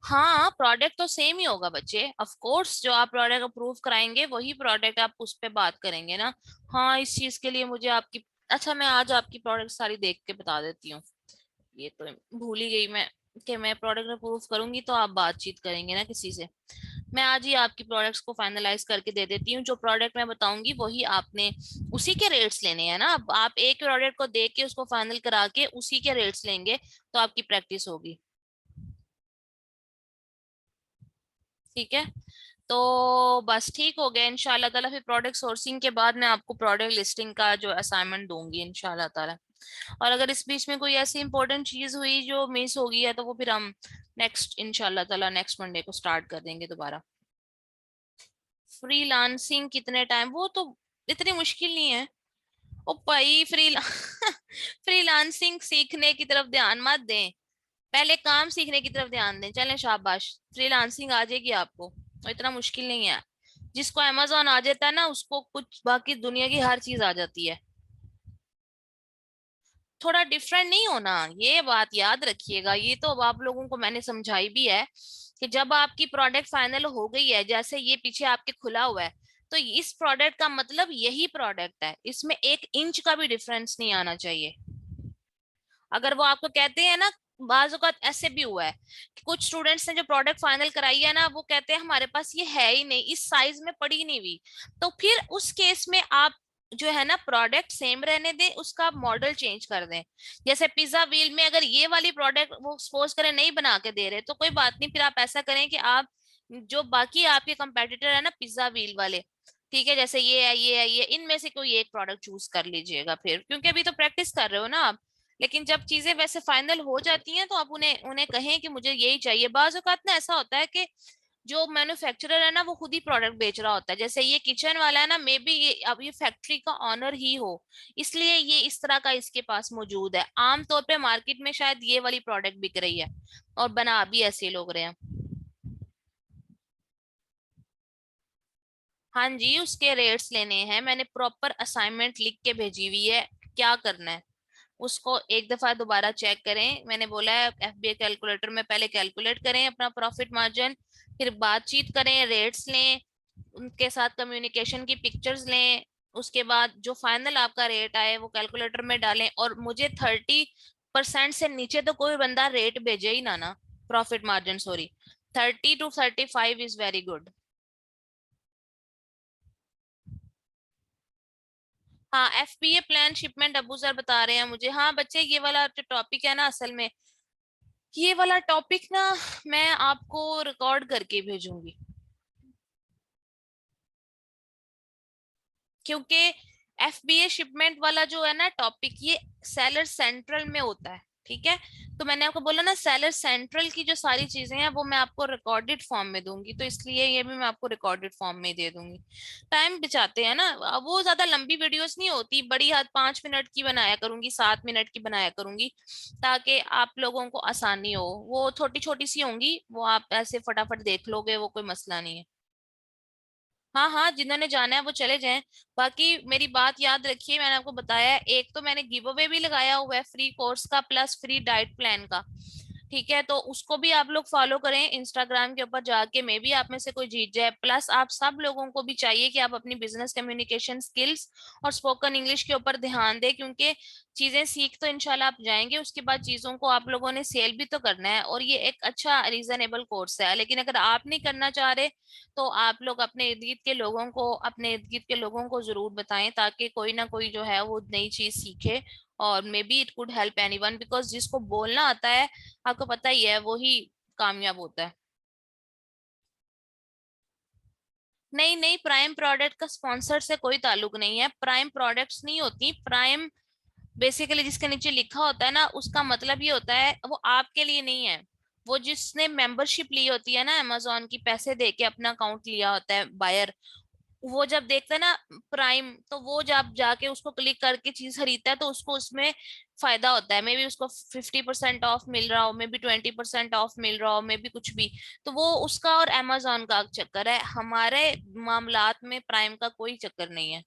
हाँ प्रोडक्ट तो सेम ही होगा बच्चे, ऑफ कोर्स जो आप प्रोडक्ट अप्रूव कराएंगे वही प्रोडक्ट आप उस पे बात करेंगे ना। हाँ, इस चीज के लिए मुझे आपकी, अच्छा मैं आज आपकी प्रोडक्ट सारी देख के बता देती हूँ। ये तो भूल ही गई मैं कि मैं प्रोडक्ट अप्रूव करूंगी तो आप बातचीत करेंगे ना किसी से। मैं आज ही आपकी प्रोडक्ट्स को फाइनलाइज करके दे देती हूँ। जो प्रोडक्ट मैं बताऊंगी वही आपने उसी के रेट्स लेने हैं ना। अब आप एक प्रोडक्ट को देख के उसको फाइनल करा के उसी के रेट्स लेंगे तो आपकी प्रैक्टिस होगी, ठीक है। तो बस ठीक हो गया इंशाल्लाह ताला। फिर प्रोडक्ट सोर्सिंग के बाद मैं आपको प्रोडक्ट लिस्टिंग का जो असाइनमेंट दूंगी इंशाल्लाह ताला। और अगर इस बीच में कोई ऐसी इंपॉर्टेंट चीज हुई जो मिस हो गई है तो वो फिर हम नेक्स्ट इंशाल्लाह ताला नेक्स्ट मंडे को स्टार्ट कर देंगे दोबारा। फ्रीलांसिंग कितने टाइम, वो तो इतनी मुश्किल नहीं है। ओ भाई फ्रीलांसिंग सीखने की तरफ ध्यान मत दें, पहले काम सीखने की तरफ ध्यान दें। चलें, शाबाश, फ्रीलांसिंग आ जाएगी आपको, और इतना मुश्किल नहीं है। जिसको अमेजोन आ जाता है ना उसको कुछ बाकी दुनिया की हर चीज आ जाती है। थोड़ा डिफरेंट नहीं होना, ये बात याद रखिएगा। ये तो अब आप लोगों को मैंने समझाई भी है कि जब आपकी प्रोडक्ट फाइनल हो गई है, जैसे ये पीछे आपके खुला हुआ है, तो इस प्रोडक्ट का मतलब यही प्रोडक्ट है, इसमें 1 इंच का भी डिफरेंस नहीं आना चाहिए। अगर वो आपको कहते हैं ना, बाज़ औक़ात ऐसे भी हुआ है कि कुछ स्टूडेंट्स ने जो प्रोडक्ट फाइनल कराई है ना, वो कहते हैं हमारे पास ये है ही नहीं, इस साइज में पड़ी नहीं हुई। तो फिर उस केस में आप जो है ना प्रोडक्ट सेम रहने दें, उसका मॉडल चेंज कर दें। जैसे पिज्जा व्हील में अगर ये वाली प्रोडक्ट वो सपोज करें नहीं बना के दे रहे, तो कोई बात नहीं, फिर आप ऐसा करें कि आप जो बाकी आपके कंपेटिटर है ना पिज्जा व्हील वाले, ठीक है, जैसे ये है ये है ये, इनमें से कोई एक प्रोडक्ट चूज कर लीजिएगा फिर, क्योंकि अभी तो प्रैक्टिस कर रहे हो ना आप। लेकिन जब चीजें वैसे फाइनल हो जाती हैं तो आप उन्हें उन्हें कहें कि मुझे यही चाहिए। बाज़ औक़ात ना ऐसा होता है कि जो मैन्युफैक्चरर है ना वो खुद ही प्रोडक्ट बेच रहा होता है, जैसे ये किचन वाला है ना, मे बी ये अब ये फैक्ट्री का ऑनर ही हो, इसलिए ये इस तरह का इसके पास मौजूद है। आमतौर पे मार्केट में शायद ये वाली प्रोडक्ट बिक रही है और बना भी ऐसे लोग रहे हैं। हाँ जी, उसके रेट्स लेने हैं, मैंने प्रॉपर असाइनमेंट लिख के भेजी हुई है, क्या करना है उसको एक दफा दोबारा चेक करें। मैंने बोला है एफबीए कैलकुलेटर में पहले कैलकुलेट करें अपना प्रॉफिट मार्जिन, फिर बातचीत करें, रेट्स लें, उनके साथ कम्युनिकेशन की पिक्चर्स लें, उसके बाद जो फाइनल आपका रेट आए वो कैलकुलेटर में डालें। और मुझे 30% से नीचे तो कोई बंदा रेट भेजे ही ना profit margin, sorry. 30 to 35 is very good. हाँ, FPA plan shipment Abu sir बता रहे हैं मुझे। हाँ बच्चे, ये वाला जो टॉपिक है ना, असल में ये वाला टॉपिक ना मैं आपको रिकॉर्ड करके भेजूंगी, क्योंकि एफबीए शिपमेंट वाला जो है ना टॉपिक, ये सेलर सेंट्रल में होता है। ठीक है, तो मैंने आपको बोला ना, सेलर सेंट्रल की जो सारी चीजें हैं वो मैं आपको रिकॉर्डेड फॉर्म में दूंगी, तो इसलिए ये भी मैं आपको रिकॉर्डेड फॉर्म में दे दूंगी। टाइम बचाते हैं ना, अब वो ज्यादा लंबी वीडियोस नहीं होती, बड़ी हद 5 मिनट की बनाया करूंगी, 7 मिनट की बनाया करूंगी, ताकि आप लोगों को आसानी हो। वो छोटी छोटी सी होंगी, वो आप ऐसे फटाफट देख लोगे, वो कोई मसला नहीं है। हाँ हाँ, जिन्होंने जाना है वो चले जाएं। बाकी मेरी बात याद रखिए, मैंने आपको बताया है, एक तो मैंने गिव अवे भी लगाया हुआ है फ्री कोर्स का प्लस फ्री डाइट प्लान का। ठीक है, तो उसको भी आप लोग फॉलो करें इंस्टाग्राम के ऊपर जाके, मे भी आप में से कोई जीत जाए। प्लस आप सब लोगों को भी चाहिए कि आप अपनी बिजनेस कम्युनिकेशन स्किल्स और स्पोकन इंग्लिश के ऊपर ध्यान दें, क्योंकि चीजें सीख तो इंशाल्लाह आप जाएंगे, उसके बाद चीजों को आप लोगों ने सेल भी तो करना है। और ये एक अच्छा रीजनेबल कोर्स है, लेकिन अगर आप नहीं करना चाह रहे तो आप लोग अपने इर्द गिर्द के लोगों को, अपने इर्द गिर्द के लोगों को जरूर बताएं, ताकि कोई ना कोई जो है वो नई चीज सीखे। और may be it could help anyone, because जिसको बोलना आता है, आपको पता ही है, वो ही कामयाब होता है। नहीं नहीं, प्राइम प्रोडक्ट का स्पॉन्सर से कोई ताल्लुक नहीं है, प्राइम प्रोडक्ट्स नहीं होती प्राइम। बेसिकली जिसके नीचे लिखा होता है ना, उसका मतलब ये होता है वो आपके लिए नहीं है। वो जिसने मेंबरशिप ली होती है ना अमेजोन की, पैसे दे के अपना अकाउंट लिया होता है बायर, वो जब देखता है ना प्राइम, तो वो जब जाके उसको क्लिक करके चीज खरीदता है, तो उसको उसमें फायदा होता है। मे बी उसको 50% ऑफ मिल रहा हो, मे बी 20% ऑफ मिल रहा हो, मे बी कुछ भी। तो वो उसका और अमेजोन का चक्कर है, हमारे मामलात में प्राइम का कोई चक्कर नहीं है।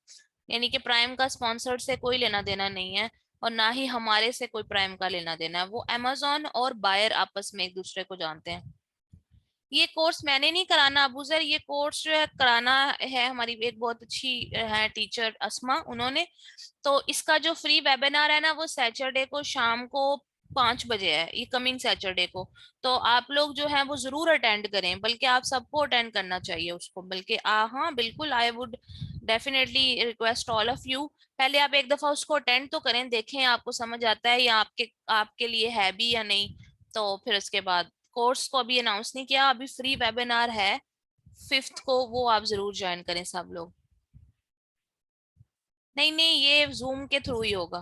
यानी कि प्राइम का स्पॉन्सर से कोई लेना देना नहीं है, और ना ही हमारे से कोई प्राइम का लेना देना है। वो अमेजोन और बायर आपस में एक दूसरे को जानते हैं। ये कोर्स मैंने नहीं कराना अबू सर, ये कोर्स जो है कराना है हमारी एक बहुत अच्छी है टीचर अस्मा, उन्होंने। तो इसका जो फ्री वेबिनार है ना, वो सैटरडे को शाम को 5 बजे है, ये कमिंग सैटरडे को। तो आप लोग जो है वो जरूर अटेंड करें, बल्कि आप सबको अटेंड करना चाहिए उसको, बल्कि हाँ बिल्कुल, I would definitely request all of you. पहले आप एक दफा उसको अटेंड तो करें, देखें आपको समझ आता है या आपके आपके लिए है भी या नहीं। तो फिर उसके बाद, कोर्स को अभी अनाउंस नहीं किया, अभी फ्री वेबिनार है 5th को, वो आप जरूर ज्वाइन करें सब लोग। नहीं नहीं, ये जूम के थ्रू ही होगा।